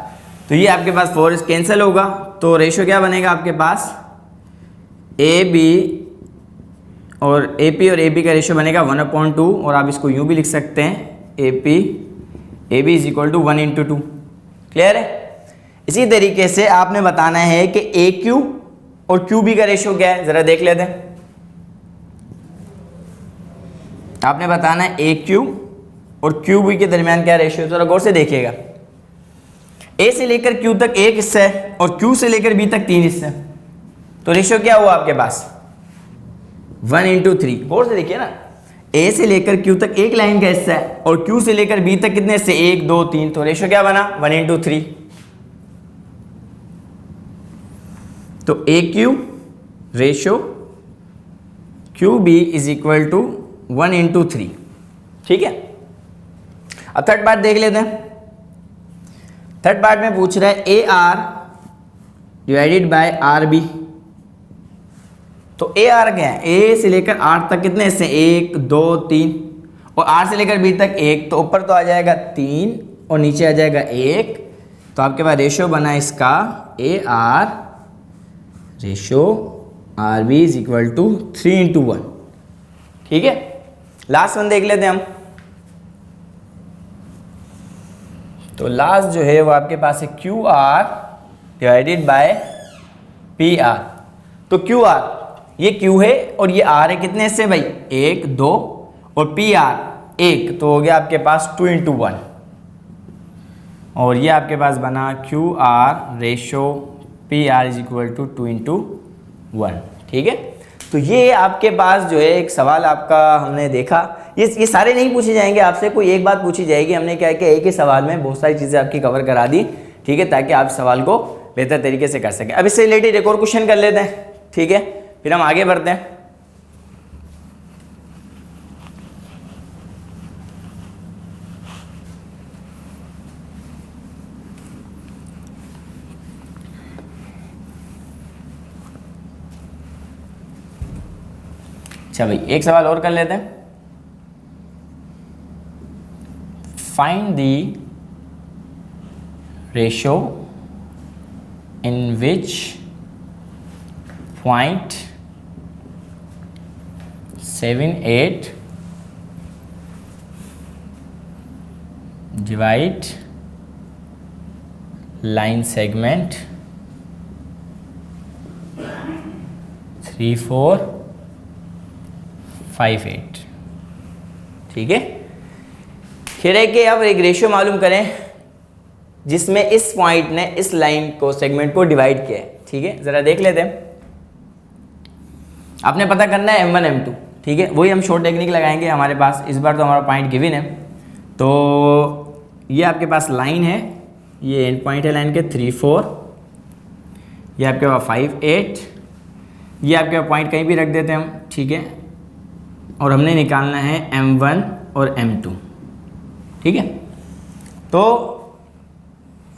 तो ये आपके पास 4 कैंसिल होगा, तो रेशो क्या बनेगा आपके पास? ए बी और ए पी और ए बी का रेशो बनेगा 1/2, और आप इसको यूँ भी लिख सकते हैं, A B is equal to 1/2। Clear है? इसी तरीके से आपने बताना है कि ए क्यू और क्यू बी का रेशो क्या है, ज़रा देख लेते हैं। आपने बताना है ए क्यू और क्यू बी के दरमियान क्या रेशो है, जरा गौर से देखिएगा। ए से लेकर क्यू तक 1 हिस्सा है और क्यू से लेकर बी तक 3 हिस्से हैं, तो रेशो क्या हुआ आपके पास? 1/3। गौर से देखिए ना, ए से लेकर क्यू तक एक लाइन का हिस्सा है और क्यू से लेकर बी तक कितने हिस्से? 1 2 3, तो रेशो क्या बना? 1/3। तो A Q ratio Q B is equal to 1/3। ठीक है, अब थर्ड पार्ट देख लेते हैं। थर्ड पार्ट में पूछ रहा है A R divided by R B. तो ए आर क्या है? ए से लेकर आर तक कितने हिस्से? 1 2 3, और आर से लेकर बी तक 1, तो ऊपर तो आ जाएगा 3 और नीचे आ जाएगा 1। तो आपके पास रेशो बना इसका A R ratio R B is equal to 3/1। ठीक है, लास्ट वन देख लेते हैं हम। तो लास्ट जो है वो आपके पास है Q R divided by P R. तो क्यू आर, ये क्यू है और ये आर है, कितने हिस्से भाई? 1 2, और पी आर 1, तो हो गया आपके पास 2/1, और ये आपके पास बना Q R ratio P R is equal to 2/1। ठीक है, तो ये आपके पास जो है एक सवाल आपका हमने देखा। ये सारे नहीं पूछे जाएंगे आपसे, कोई एक बात पूछी जाएगी। हमने क्या किया, एक ही सवाल में बहुत सारी चीज़ें आपकी कवर करा दी। ठीक है, ताकि आप सवाल को बेहतर तरीके से कर सकें। अब इससे रिलेटेड एक और क्वेश्चन कर लेते हैं। ठीक है, फिर हम आगे बढ़ते हैं। अच्छा भाई, एक सवाल और कर लेते हैं। Find the ratio in which point 7/8 divide line segment 3 4 5 8। ठीक है, कह रहे कि अब एक रेशियो मालूम करें जिसमें इस पॉइंट ने इस लाइन को सेगमेंट को डिवाइड किया है। ठीक है, ज़रा देख लेते हैं। आपने पता करना है M1 M2। ठीक है, वही हम शॉर्ट टेक्निक लगाएंगे हमारे पास। इस बार तो हमारा पॉइंट गिवन है, तो ये आपके पास लाइन है, ये एंड पॉइंट है लाइन के 3 4, ये आपके पास 5 8, ये आपके पास पॉइंट कहीं भी रख देते हैं हम। ठीक है, और हमने निकालना है M1 और M2। ठीक है, तो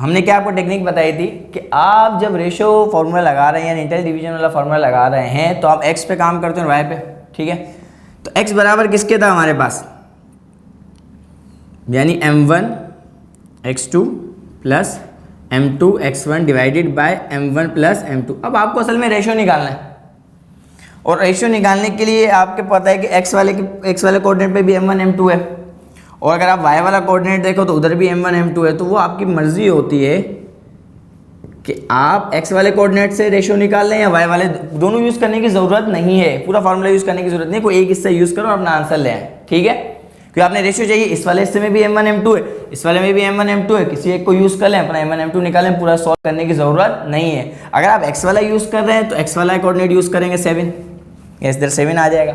हमने क्या आपको टेक्निक बताई थी कि आप जब रेशो फार्मूला लगा रहे हैं यानी इंटर डिवीजन वाला फार्मूला लगा रहे हैं, तो आप x पे काम करते हैं y पे। ठीक है, तो x बराबर किसके था हमारे पास, यानी M1 x2 plus M2 x1 divided by M1 plus M2। अब आपको असल में रेशो निकालना है, और रेशियो निकालने के लिए आपको पता है कि x वाले कोऑर्डिनेट पे भी M1 M2 है, और अगर आप y वाला कोऑर्डिनेट देखो तो उधर भी M1 M2 है। तो वो आपकी मर्जी होती है कि आप x वाले कोऑर्डिनेट से रेशियो निकाल लें या y वाले, दोनों यूज़ करने की ज़रूरत नहीं है, पूरा फार्मूला यूज़ करने की ज़रूरत नहीं, कोई एक हिस्सा यूज़ करो और अपना आंसर ले आए। ठीक है, क्योंकि आपने रेशियो चाहिए, इस वाले हिस्से में भी M1 M2 है, इस वाले में भी M1 M2 है, किसी एक को यूज़ कर लें, अपना M1 M2 निकालें, पूरा सॉल्व करने की ज़रूरत नहीं है। अगर आप x वाला यूज़ कर रहे हैं तो x वाला कोऑर्डिनेट यूज़ करेंगे 7, इधर 7 आ जाएगा,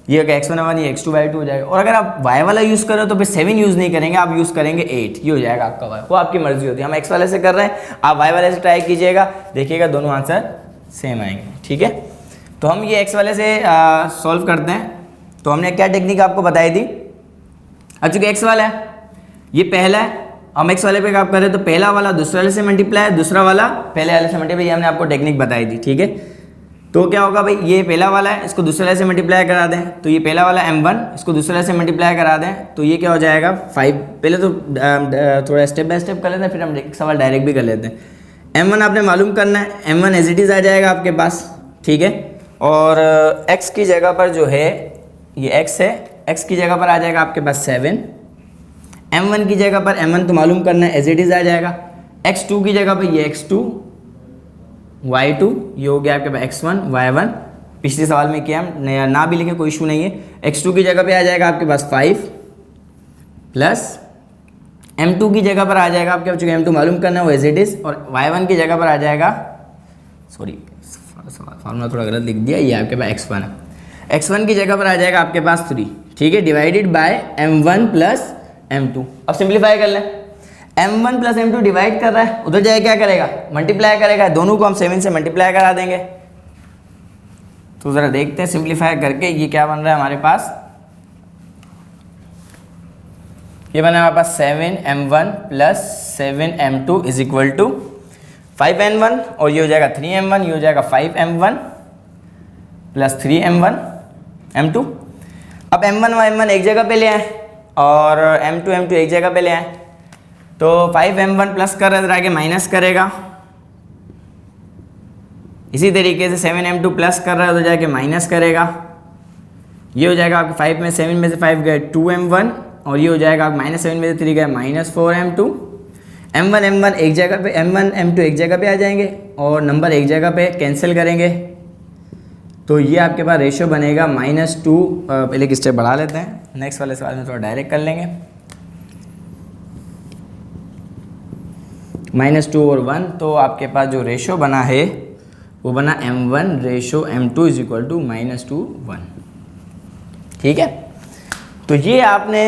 ये x1 ये x2/2 हो जाएगा। और अगर आप y वाला यूज़ करो तो फिर 7 यूज़ नहीं करेंगे, आप यूज़ करेंगे 8, ये हो जाएगा आपका y। वो आपकी मर्जी होती है, हम x वाले से कर रहे हैं, आप y वाले से ट्राई कीजिएगा, देखिएगा दोनों आंसर सेम आएंगे। ठीक है, तो हम ये x वाले से सॉल्व करते हैं। तो हमने क्या टेक्निक आपको बताई थी, अब चूँकि x वाला है ये पहला है, हम x वाले पे आप करें तो पहला वाला दूसरे वाले से मल्टीप्लाई, दूसरा वाला पहले वाले से मल्टीप्लाई, ये हमने आपको टेक्निक बताई थी। ठीक है, तो क्या होगा भाई, ये पहला वाला है, इसको दूसरे वाले से मल्टीप्लाई करा दें, तो ये पहला वाला m1 इसको दूसरे वाले से मल्टीप्लाई करा दें, तो ये क्या हो जाएगा 5। पहले तो थोड़ा स्टेप बाय स्टेप कर लेते हैं, फिर हम एक सवाल डायरेक्ट भी कर लेते हैं। m1 आपने मालूम करना है, m1 एज इट इज़ आ जाएगा आपके पास। ठीक है, और x की जगह पर जो है ये x है, x की जगह पर आ जाएगा आपके पास 7, m1 की जगह पर m1 तो मालूम करना है, एज इट इज़ आ जाएगा। x2 की जगह पर ये x2, y2 ये हो गया आपके पास x1 y1, पिछले सवाल में किया हम, ना भी लिखे कोई इशू नहीं है। x2 की जगह पे आ जाएगा आपके पास 5 प्लस m2 की जगह पर आ जाएगा आपके पास, चूँकि m2 मालूम करना है वो एज इट इज़, और y1 की जगह पर आ जाएगा, सॉरी फॉर्मूला थोड़ा गलत लिख दिया, ये आपके पास x1 है, x1 की जगह पर आ जाएगा आपके पास 3। ठीक है, divided by m1 plus m2। अब सिंप्लीफाई कर लें, m1 प्लस m2 डिवाइड कर रहा है, उधर जाए क्या करेगा, मल्टीप्लाई करेगा, दोनों को हम 7 से मल्टीप्लाई करा देंगे। तो ज़रा देखते हैं सिंप्लीफाई करके ये क्या बन रहा है हमारे पास, ये बना हमारे पास 7m1 plus 7m2 is equal to 5m1, और ये हो जाएगा 3m1, ये हो जाएगा 5m1 प्लस 3m1 m2। अब m1 और m1 एक जगह पे ले आए और m2 m2 एक जगह पे ले आए, तो 5m1 प्लस कर रहे आगे माइनस करेगा, इसी तरीके से 7m2 प्लस कर रहा है तो जाके माइनस करेगा, ये हो जाएगा आपके 5 में 7 में से 5 गए 2m1, और ये हो जाएगा आप -7 में से 3 गए -4m2। m1 m1 एक जगह पे, m1 m2 एक जगह पे आ जाएंगे और नंबर एक जगह पे कैंसिल करेंगे, तो ये आपके पास रेशियो बनेगा -2। पहले एक स्टेप बढ़ा लेते हैं, नेक्स्ट वाले सवाल में थोड़ा डायरेक्ट कर लेंगे। -2 और 1, तो आपके पास जो रेशो बना है वो बना m1 ratio m2 is equal to -2 1। ठीक है, तो ये आपने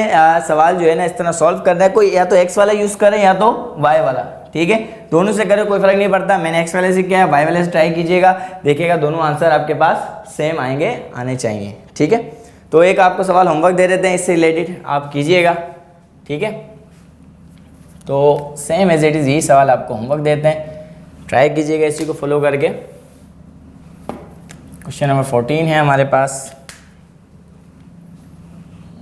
सवाल जो है ना इस तरह सॉल्व करना है, कोई या तो x वाला यूज़ करें या तो y वाला। ठीक है, दोनों से करें कोई फ़र्क नहीं पड़ता, मैंने x वाले से किया है, y वाले से ट्राई कीजिएगा, देखिएगा दोनों आंसर आपके पास सेम आएंगे, आने चाहिए। ठीक है, तो एक आपको सवाल होमवर्क दे देते हैं इससे रिलेटेड, आप कीजिएगा। ठीक है, तो सेम एज इट इज़ यही सवाल आपको होमवर्क देते हैं, ट्राई कीजिएगा इसी को फॉलो करके। क्वेश्चन नंबर 14 है हमारे पास,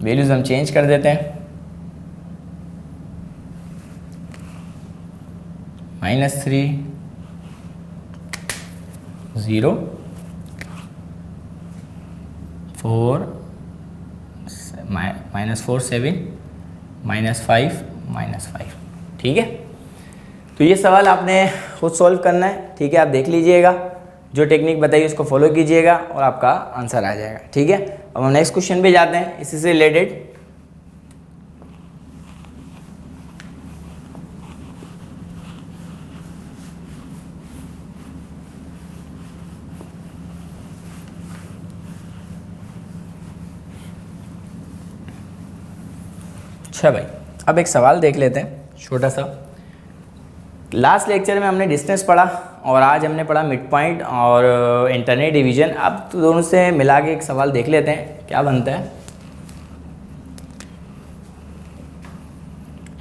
वैल्यूज हम चेंज कर देते हैं, -3 0 4 -4 7 -5 -5। ठीक है, तो ये सवाल आपने खुद सॉल्व करना है। ठीक है, आप देख लीजिएगा, जो टेक्निक बताइए उसको फॉलो कीजिएगा और आपका आंसर आ जाएगा। ठीक है, अब हम नेक्स्ट क्वेश्चन पे जाते हैं इसी से रिलेटेड। अच्छा भाई, अब एक सवाल देख लेते हैं छोटा सा। लास्ट लेक्चर में हमने डिस्टेंस पढ़ा और आज हमने पढ़ा मिड पॉइंट और इंटरनेट डिवीजन। अब तो दोनों से मिला के एक सवाल देख लेते हैं क्या बनता है।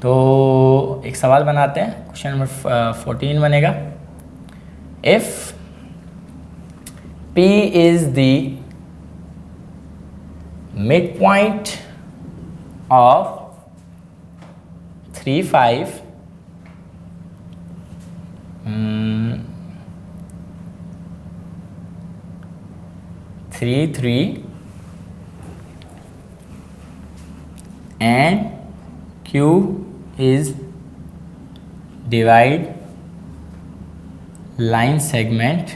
तो एक सवाल बनाते हैं, क्वेश्चन नंबर 14 बनेगा, if P is the mid point of 3 5 3 3 and Q is divide line segment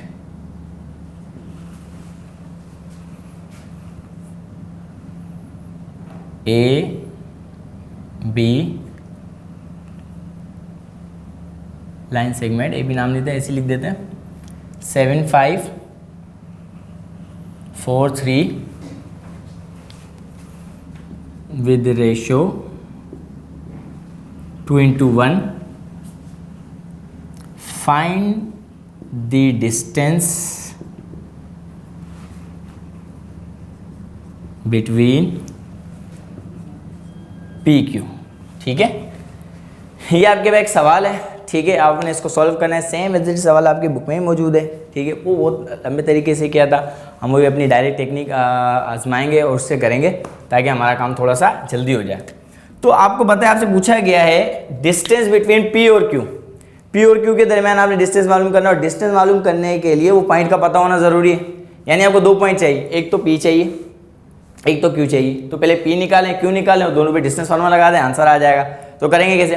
A B, line segment A B नाम लेते हैं, ऐसे लिख देते हैं, 7 5 4 3 with ratio 2:1, find the distance between PQ। ठीक है, ये आपके पास एक सवाल है, ठीक है, आपने इसको सॉल्व करना है। सेम एग्जैक्ट सवाल आपकी बुक में ही मौजूद है, ठीक है। वो बहुत लंबे तरीके से किया था, हम वो भी अपनी डायरेक्ट टेक्निक आजमाएंगे और उससे करेंगे ताकि हमारा काम थोड़ा सा जल्दी हो जाए। तो आपको पता है, आपसे पूछा गया है डिस्टेंस बिटवीन P और Q। P और Q के दरमियान आपने डिस्टेंस मालूम करना, और डिस्टेंस मालूम करने के लिए वो पॉइंट का पता होना ज़रूरी है। यानी आपको 2 पॉइंट चाहिए, एक तो P चाहिए, एक तो Q चाहिए। तो पहले P निकालें, Q निकालें और दोनों पे डिस्टेंस फार्मूला लगा दें, आंसर आ जाएगा। तो करेंगे कैसे?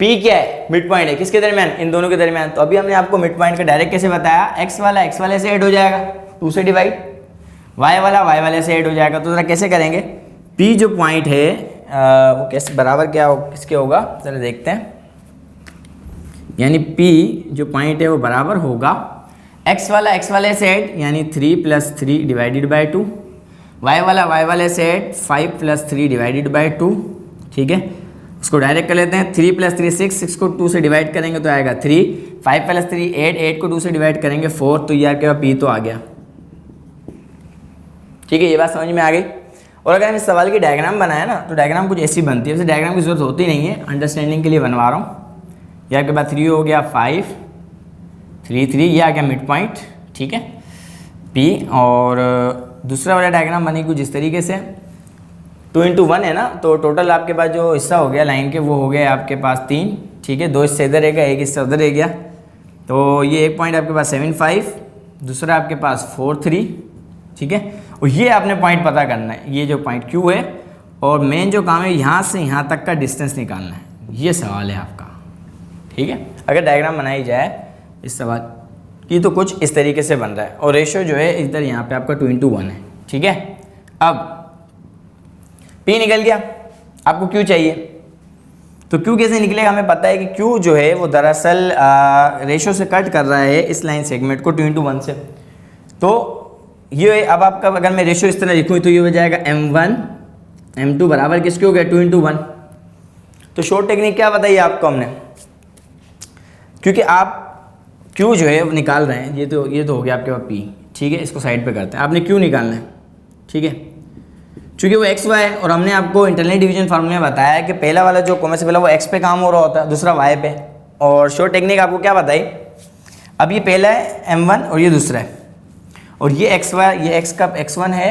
P क्या है? मिड पॉइंट है, किसके दरमियान? इन दोनों के दरमियान। तो अभी हमने आपको मिड पॉइंट का डायरेक्ट कैसे बताया, x वाले से ऐड हो जाएगा, 2 से डिवाइड, y वाले से ऐड हो जाएगा। तो ज़रा कैसे करेंगे? P जो पॉइंट है वो कैसे बराबर क्या हो, किसके होगा, ज़रा देखते हैं। यानी P जो पॉइंट है वो बराबर होगा x वाले से ऐड, यानी 3 + 3 डिवाइडेड बाई 2, y वाले से ऐड 5 + 3 डिवाइडेड बाई 2। ठीक है, इसको डायरेक्ट कर लेते हैं। 3 + 3 6 को 2 से डिवाइड करेंगे तो आएगा 3, 5 + 3 8 को 2 से डिवाइड करेंगे 4। तो ये आपके पास P तो आ गया। ठीक है, ये बात समझ में आ गई। और अगर हम इस सवाल की डायग्राम बनाए ना, तो डायग्राम कुछ ऐसी बनती है। वैसे डायग्राम की जरूरत होती नहीं है, अंडरस्टैंडिंग के लिए बनवा रहा हूँ। ये आपके पास 3 हो गया, 5 3 3, ये आ गया मिड पॉइंट। ठीक है, P। और दूसरा वाला डायग्राम बनेगी कुछ इस तरीके से, 2:1 है ना, तो टोटल आपके पास जो हिस्सा हो गया लाइन के वो हो गया आपके पास 3। ठीक है, 2 इससे इधर रहेगा, 1 इससे उधर रह गया। तो ये एक पॉइंट आपके पास 7 5, दूसरा आपके पास 4 3। ठीक है, और ये आपने पॉइंट पता करना है, ये जो पॉइंट Q है। और मेन जो काम है यहाँ से यहाँ तक का डिस्टेंस निकालना है, ये सवाल है आपका। ठीक है, अगर डायग्राम बनाई जाए इस सवाल की तो कुछ इस तरीके से बन रहा है। और रेशो जो है इधर यहाँ पे आपका 2:1 है। ठीक है, अब P निकल गया, आपको Q चाहिए। तो Q कैसे निकलेगा? हमें पता है कि Q जो है वो दरअसल रेशो से कट कर रहा है इस लाइन सेगमेंट को 2:1 से। तो ये अब आपका अगर मैं रेशो इस तरह लिखूँ तो ये हो जाएगा M1 M2 बराबर किसके हो गया? 2:1। तो शॉर्ट टेक्निक क्या बताइए आपको हमने, क्योंकि आप Q जो है वो निकाल रहे हैं, ये तो हो गया आपके पास P। ठीक है, इसको साइड पे करते हैं, आपने Q निकालना है। ठीक है, चूँकि वो x y है और हमने आपको इंटरनल डिवीजन फार्मूले में बताया कि पहला वाला जो कॉमन से पहला वो x पे काम हो रहा होता है, दूसरा y पे। और शॉर्ट टेक्निक आपको क्या बताई, अब ये पहला है M1 और ये दूसरा है, और ये xy, ये x का x1 है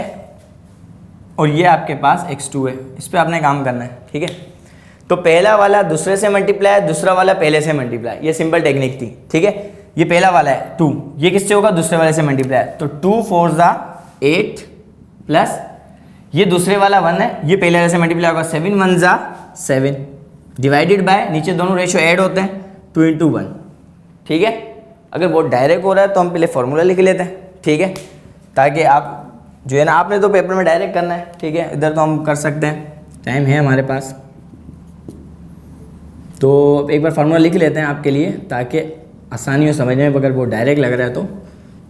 और ये आपके पास x2 है। इस पर आपने काम करना है। ठीक है, तो पहला वाला दूसरे से मल्टीप्लाई, दूसरा वाला पहले से मल्टीप्लाई, ये सिंपल टेक्निक थी। ठीक है, ये पहला वाला है 2, ये किससे होगा? दूसरे वाले से मल्टीप्लाई। तो 2 4 8 प्लस ये दूसरे वाला 1 है, ये पहले वाले से मल्टीप्लाई होगा 7 1 7 डिवाइडेड बाय, नीचे दोनों रेशो ऐड होते हैं 2:1। ठीक है, अगर वो डायरेक्ट हो रहा है तो हम पहले फॉर्मूला लिख लेते हैं। ठीक है, ताकि आप जो है ना, आपने तो पेपर में डायरेक्ट करना है। ठीक है, इधर तो हम कर सकते हैं, टाइम है हमारे पास। तो एक बार फार्मूला लिख लेते हैं आपके लिए ताकि आसानी हो समझने में। अगर वो डायरेक्ट लग रहा है तो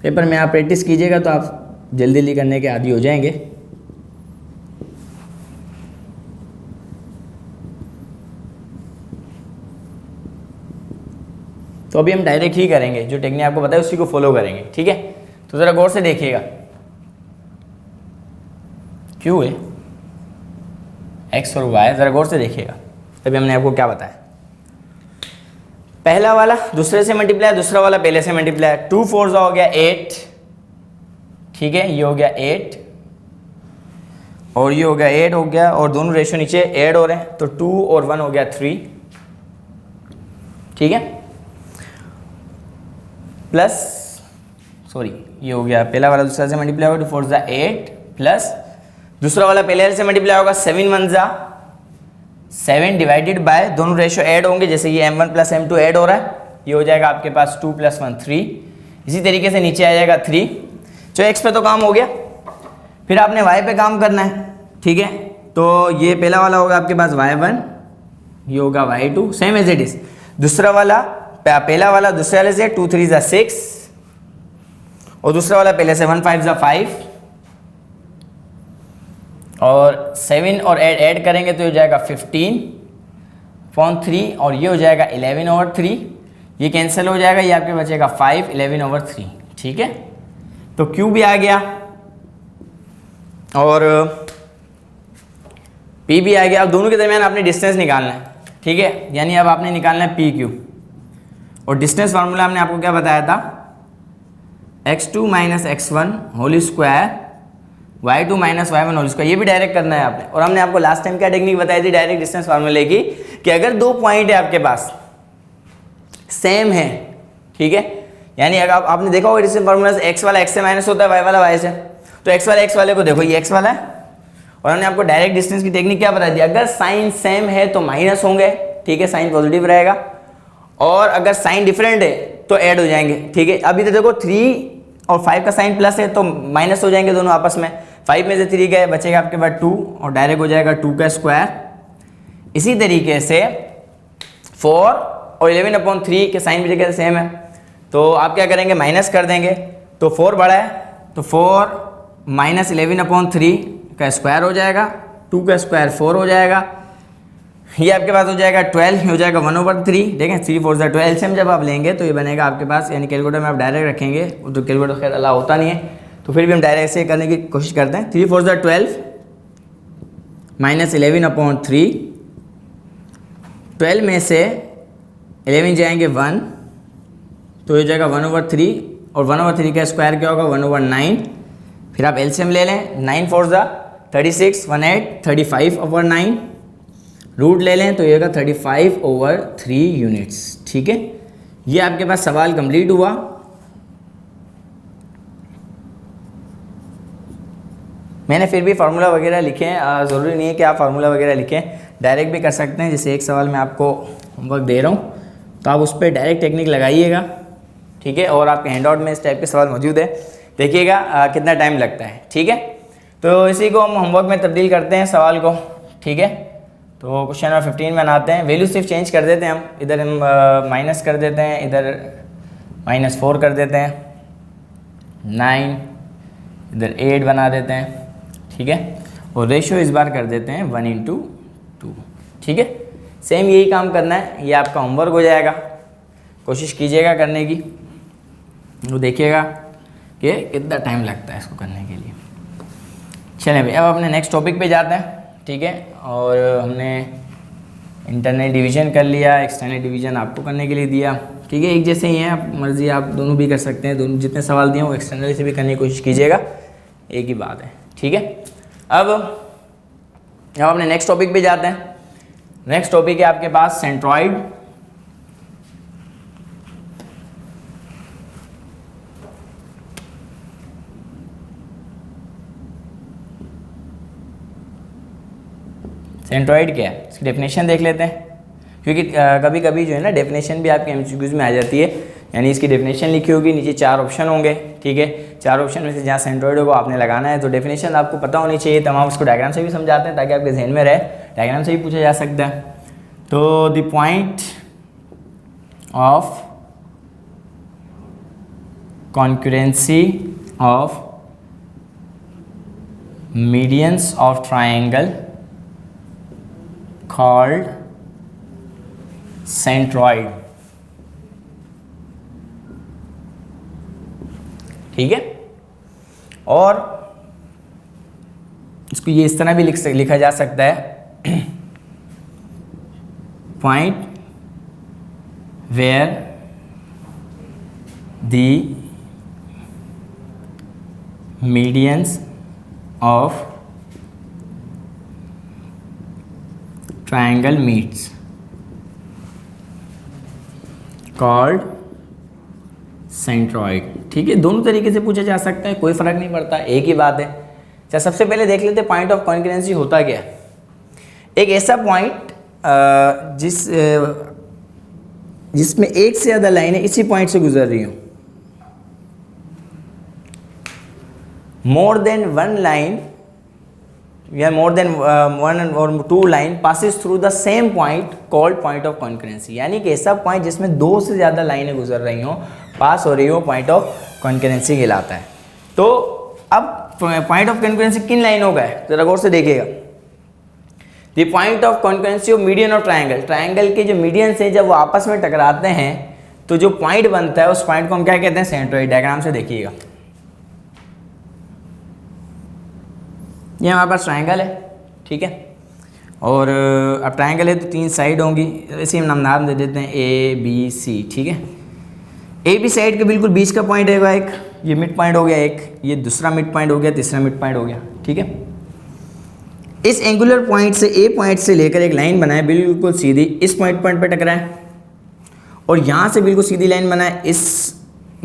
पेपर में आप प्रैक्टिस कीजिएगा तो आप जल्दी जल्दी करने के आदी हो जाएंगे। तो अभी हम डायरेक्ट ही करेंगे, जो टेक्निक आपको बताया उसी को फॉलो करेंगे। ठीक है, तो ज़रा गौर से देखिएगा, Q है x और y, ज़रा गौर से देखिएगा। अभी हमने आपको क्या बताया, पहला वाला दूसरे से मल्टीप्लाई, दूसरा वाला पहले से मल्टीप्लाई। 2 4 हो गया 8। ठीक है, ये हो गया 8 और ये हो गया 8 हो गया, और दोनों रेशो नीचे ऐड हो रहे हैं, तो 2 और 1 हो गया 3। ठीक है, प्लस सॉरी ये हो गया पहला वाला दूसरा से मल्टीप्लाई होगा 2 4 8 प्लस दूसरा वाला पहले से मल्टीप्लाई होगा 7 1 7 डिवाइडेड बाय, दोनों रेशो ऐड होंगे, जैसे ये M1 + M2 ऐड हो रहा है, ये हो जाएगा आपके पास 2 + 1 3। इसी तरीके से नीचे आ जाएगा 3। जो x पे तो काम हो गया, फिर आपने y पे काम करना है। ठीक है, तो ये पहला वाला होगा आपके पास y1, ये होगा y2, same as it is. दूसरा वाला, पहला वाला दूसरे वाले से 2 3 6 और दूसरा वाला पहले से 1 5 5, और 7 और ऐड करेंगे तो हो जाएगा 15/3 और ये हो जाएगा 11/3, ये कैंसिल हो जाएगा, ये आपके बचेगा 5 11/3, ठीक है। तो Q भी आ गया और P भी आ गया। अब दोनों के दरमियान आपने डिस्टेंस निकालना है, ठीक है, यानी अब आपने निकालना है PQ। और डिस्टेंस फार्मूला हमने आपको क्या बताया था, x2 - x1 whole square y2 - y1 whole square, ये भी डायरेक्ट करना है आपने। और हमने आपको लास्ट टाइम क्या टेक्निक बताई थी डायरेक्ट डिस्टेंस फार्मूले की, कि अगर दो पॉइंट है आपके पास सेम है, ठीक है, यानी अगर आपने देखा होगा डिस्टेंस फार्मूला से x वाला x से माइनस होता है, y वाला y से, तो x वाला x वाले को देखो ये x वाला है। और हमने आपको डायरेक्ट डिस्टेंस की टेक्निक क्या बताई थी, अगर साइन सेम है तो माइनस होंगे, ठीक है, साइन पॉजिटिव रहेगा, और अगर साइन डिफरेंट है तो ऐड हो जाएंगे, ठीक है। अभी तो देखो 3 और 5 का साइन प्लस है तो माइनस हो जाएंगे दोनों आपस में, 5 में से 3 गए, बचेगा आपके पास 2 और डायरेक्ट हो जाएगा 2 का स्क्वायर। इसी तरीके से 4 और 11/3 के साइन भी जगह सेम है, तो आप क्या करेंगे, माइनस कर देंगे, तो 4 बड़ा है तो 4 - 11/3 का स्क्वायर हो जाएगा, 2 का स्क्वायर 4 हो जाएगा, ये आपके पास हो जाएगा 12, हो जाएगा 1/3, देखें 3 4 12, एलसीएम जब आप लेंगे तो ये बनेगा आपके पास, यानी कैलकुलेटर में आप डायरेक्ट रखेंगे, तो कैलकुलेटर खैर अलाउ होता नहीं है, तो फिर भी हम डायरेक्ट से करने की कोशिश करते हैं। 3 4 12 - 11/3, 12 में से 11 जाएंगे 1, तो हो जाएगा 1/3, और 1/3 का स्क्वायर क्या होगा 1/9, फिर आप एलसीएम ले लें, 9 4 36, 18 35/9, रूट ले लें तो ये होगा 35/3 यूनिट्स, ठीक है। ये आपके पास सवाल कंप्लीट हुआ। मैंने फिर भी फार्मूला वगैरह लिखे हैं, ज़रूरी नहीं है कि आप फार्मूला वगैरह लिखें, डायरेक्ट भी कर सकते हैं। जैसे एक सवाल मैं आपको होमवर्क दे रहा हूँ तो आप उस पर डायरेक्ट टेक्निक लगाइएगा, ठीक है, और आपके हैंड आउट में इस टाइप के सवाल मौजूद है, देखिएगा कितना टाइम लगता है, ठीक है। तो इसी को हम होमवर्क में तब्दील करते हैं सवाल को, ठीक है। तो क्वेश्चन नंबर 15 बनाते हैं, वैल्यू सिर्फ चेंज कर देते हैं हम, इधर हम माइनस कर देते हैं, इधर -4 कर देते हैं, 9 इधर 8 बना देते हैं, ठीक है, और रेशियो इस बार कर देते हैं 1:2, ठीक है। सेम यही काम करना है, ये आपका होमवर्क हो जाएगा, कोशिश कीजिएगा करने की, तो देखिएगा कि कितना टाइम लगता है इसको करने के लिए। चलें भाई, अब अपने नेक्स्ट टॉपिक पे जाते हैं, ठीक है। और हमने इंटरनल डिवीज़न कर लिया, एक्सटर्नल डिवीज़न आपको करने के लिए दिया, ठीक है, एक जैसे ही हैं, आप मर्ज़ी आप दोनों भी कर सकते हैं, दोनों जितने सवाल दिए वो एक्सटर्नल से भी करने की कोशिश कीजिएगा, एक ही बात है, ठीक है। अब अपने नेक्स्ट टॉपिक पे जाते हैं। नेक्स्ट टॉपिक है आपके पास सेंट्रॉइड। सेंट्रॉइड क्या है, इसकी डेफिनेशन देख लेते हैं, क्योंकि कभी कभी जो है ना डेफिनेशन भी आपके एमसीक्यूज में आ जाती है, यानी इसकी डेफिनेशन लिखी होगी, नीचे 4 ऑप्शन होंगे, ठीक है, 4 ऑप्शन में से जहाँ सेंट्रॉइड होगा आपने लगाना है, तो डेफिनेशन आपको पता होनी चाहिए, तमाम उसको डायग्राम से भी समझाते हैं ताकि आपके जहन में रहे, डायग्राम से भी पूछा जा सकता है। तो the point of concurrency of medians of triangle called centroid, ठीक है। और इसको ये इस तरह भी लिखा जा सकता है, point where the medians of triangle meets called centroid, ठीक है। दोनों तरीके से पूछा जा सकता है, कोई फर्क नहीं पड़ता, एक ही बात है। अच्छा, सबसे पहले देख लेते हैं पॉइंट ऑफ कॉन्करेंसी होता क्या है। एक ऐसा पॉइंट जिसमें एक से ज़्यादा लाइनें इसी पॉइंट से गुजर रही हूँ, मोर देन वन लाइन या मोर देन वन और 2 line passes through the same point called point of concurrency, यानी कि ऐसा पॉइंट जिसमें 2 से ज़्यादा लाइनें गुजर रही हों, पास हो रही हो, पॉइंट ऑफ कॉन्करेंसी कहलाता है। तो अब पॉइंट ऑफ कॉन्करेंसी किन लाइनों का है, जरा गौर से देखिएगा। The point of concurrency of median और ट्रायंगल, ट्रायंगल के जो मीडियंस हैं जब वो आपस में टकराते हैं तो जो पॉइंट बनता है उस पॉइंट को हम क्या कहते हैं, सेंट्रोइड। डायग्राम से देखिएगा, ये हमारे पास ट्रायंगल है, ठीक है। और अब ट्रायंगल है तो 3 साइड होंगी, इसे हम नाम दे देते हैं ए बी सी, ठीक है। ए बी साइड के बिल्कुल बीच का पॉइंट है एक, ये मिड पॉइंट हो गया एक, ये दूसरा मिड पॉइंट हो गया, तीसरा मिड पॉइंट हो गया, ठीक है। इस एंगुलर पॉइंट से, ए पॉइंट से लेकर एक लाइन बनाए बिल्कुल सीधी, इस पॉइंट पे टकराए, और यहाँ से बिल्कुल सीधी लाइन बनाए, इस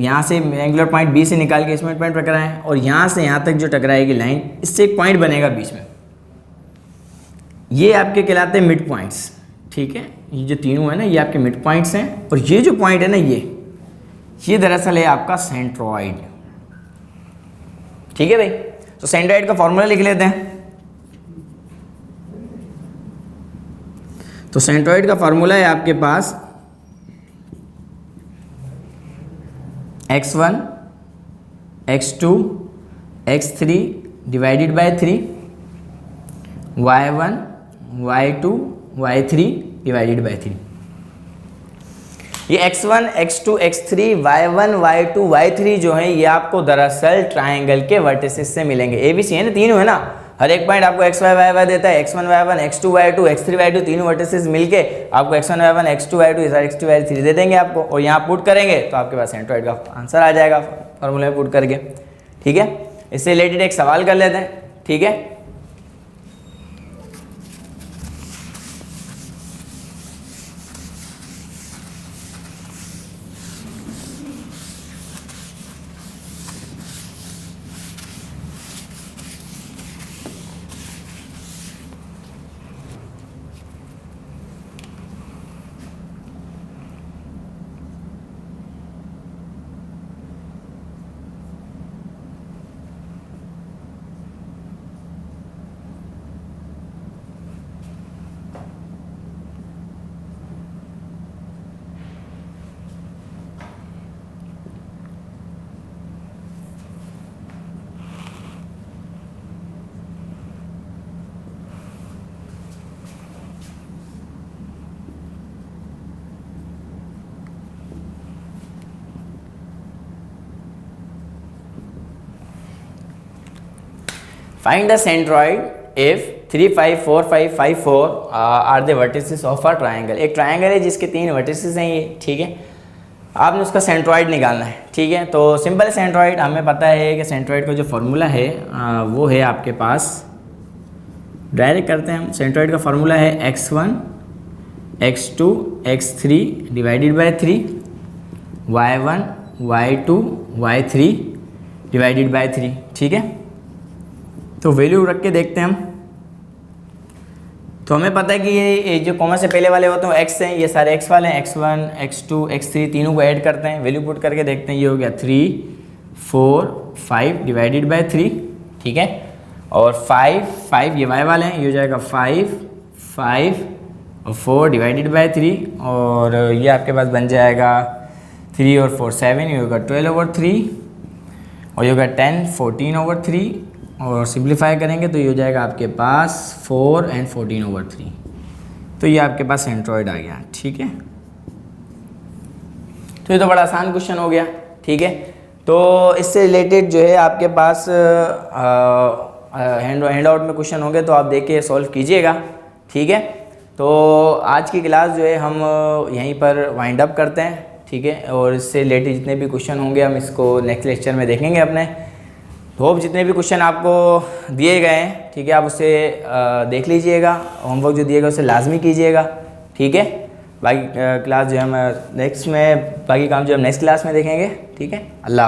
यहाँ से एंगुलर पॉइंट बी से निकाल के इस मिड पॉइंट पर टकराए, और यहाँ से यहाँ तक जो टकराएगी लाइन, इससे एक पॉइंट बनेगा बीच में, ये आपके कहलाते हैं मिड पॉइंट्स, ठीक है। ये जो तीनों है ना, ये आपके मिड पॉइंट्स हैं, और ये जो पॉइंट है ना, ये दरअसल है आपका सेंट्रॉइड, ठीक है भाई। तो सेंट्रॉइड का फॉर्मूला लिख लेते हैं। तो सेंट्रॉइड का फॉर्मूला है आपके पास x1 x2 x3 divided by 3, y1 y2 y3 divided by 3। ये x1 x2 x3 y1 y2 y3 जो है ये आपको दरअसल ट्रायंगल के वर्टिसेस से मिलेंगे। ए बी सी है ना, तीनों है ना, हर एक पॉइंट आपको x y y y देता है, x1 y1 x2 y2 x3 y2, तीनों वर्टिसेस मिलके आपको x1 y1 x2 y2 x2 y3 दे देंगे आपको, और यहाँ पुट करेंगे तो आपके पास सेंट्रॉइड का आंसर आ जाएगा फॉर्मूले में पुट करके, ठीक है। इससे रिलेटेड एक सवाल कर लेते हैं, ठीक है। Find the centroid if 3 5 4 5 5 4 are the vertices of a triangle। एक ट्रायंगल है जिसके 3 वर्टिसेस हैं ये, ठीक है। आपने उसका सेंट्रॉइड निकालना है, ठीक है। तो सिंपल सेंट्रॉइड हमें पता है कि सेंट्रॉइड का जो फार्मूला है वो है आपके पास, डायरेक्ट करते हैं हम। सेंट्रॉइड का फार्मूला है x1 x2 x3 divided by 3, y1 y2 y3 divided by 3, ठीक है। तो वैल्यू रख के देखते हैं हम। तो हमें पता है कि ये जो कॉमा से पहले वाले होते हैं x हैं, ये सारे x वाले हैं, x1 x2 x3 तीनों को ऐड करते हैं, वैल्यू पुट करके देखते हैं। ये हो गया 3 4 5 डिवाइडेड बाय 3, ठीक है। और 5 ये y वाले हैं, ये हो जाएगा 5 5 और 4 डिवाइडेड बाय 3, और ये आपके पास बन जाएगा 3 और 4 7, ये होगा 12/3, और ये होगा 10 14/3, और सिंप्लीफाई करेंगे तो ये हो जाएगा आपके पास 4 और 14/3। तो ये आपके पास सेंट्रॉइड आ गया, ठीक है। तो ये तो बड़ा आसान क्वेश्चन हो गया, ठीक है। तो इससे रिलेटेड जो है आपके पास हैंड आउट में क्वेश्चन होंगे तो आप देख के सॉल्व कीजिएगा, ठीक है। तो आज की क्लास जो है हम यहीं पर वाइंड अप करते हैं, ठीक है। और इससे रिलेटेड जितने भी क्वेश्चन होंगे हम इसको नेक्स्ट लेक्चर में देखेंगे अपने। होप जितने भी क्वेश्चन आपको दिए गए हैं, ठीक है, आप उसे देख लीजिएगा, होमवर्क जो दिएगा उसे लाजमी कीजिएगा, ठीक है। बाकी क्लास जो है हम नेक्स्ट में, बाकी काम जो हम नेक्स्ट क्लास में देखेंगे, ठीक है। अल्लाह।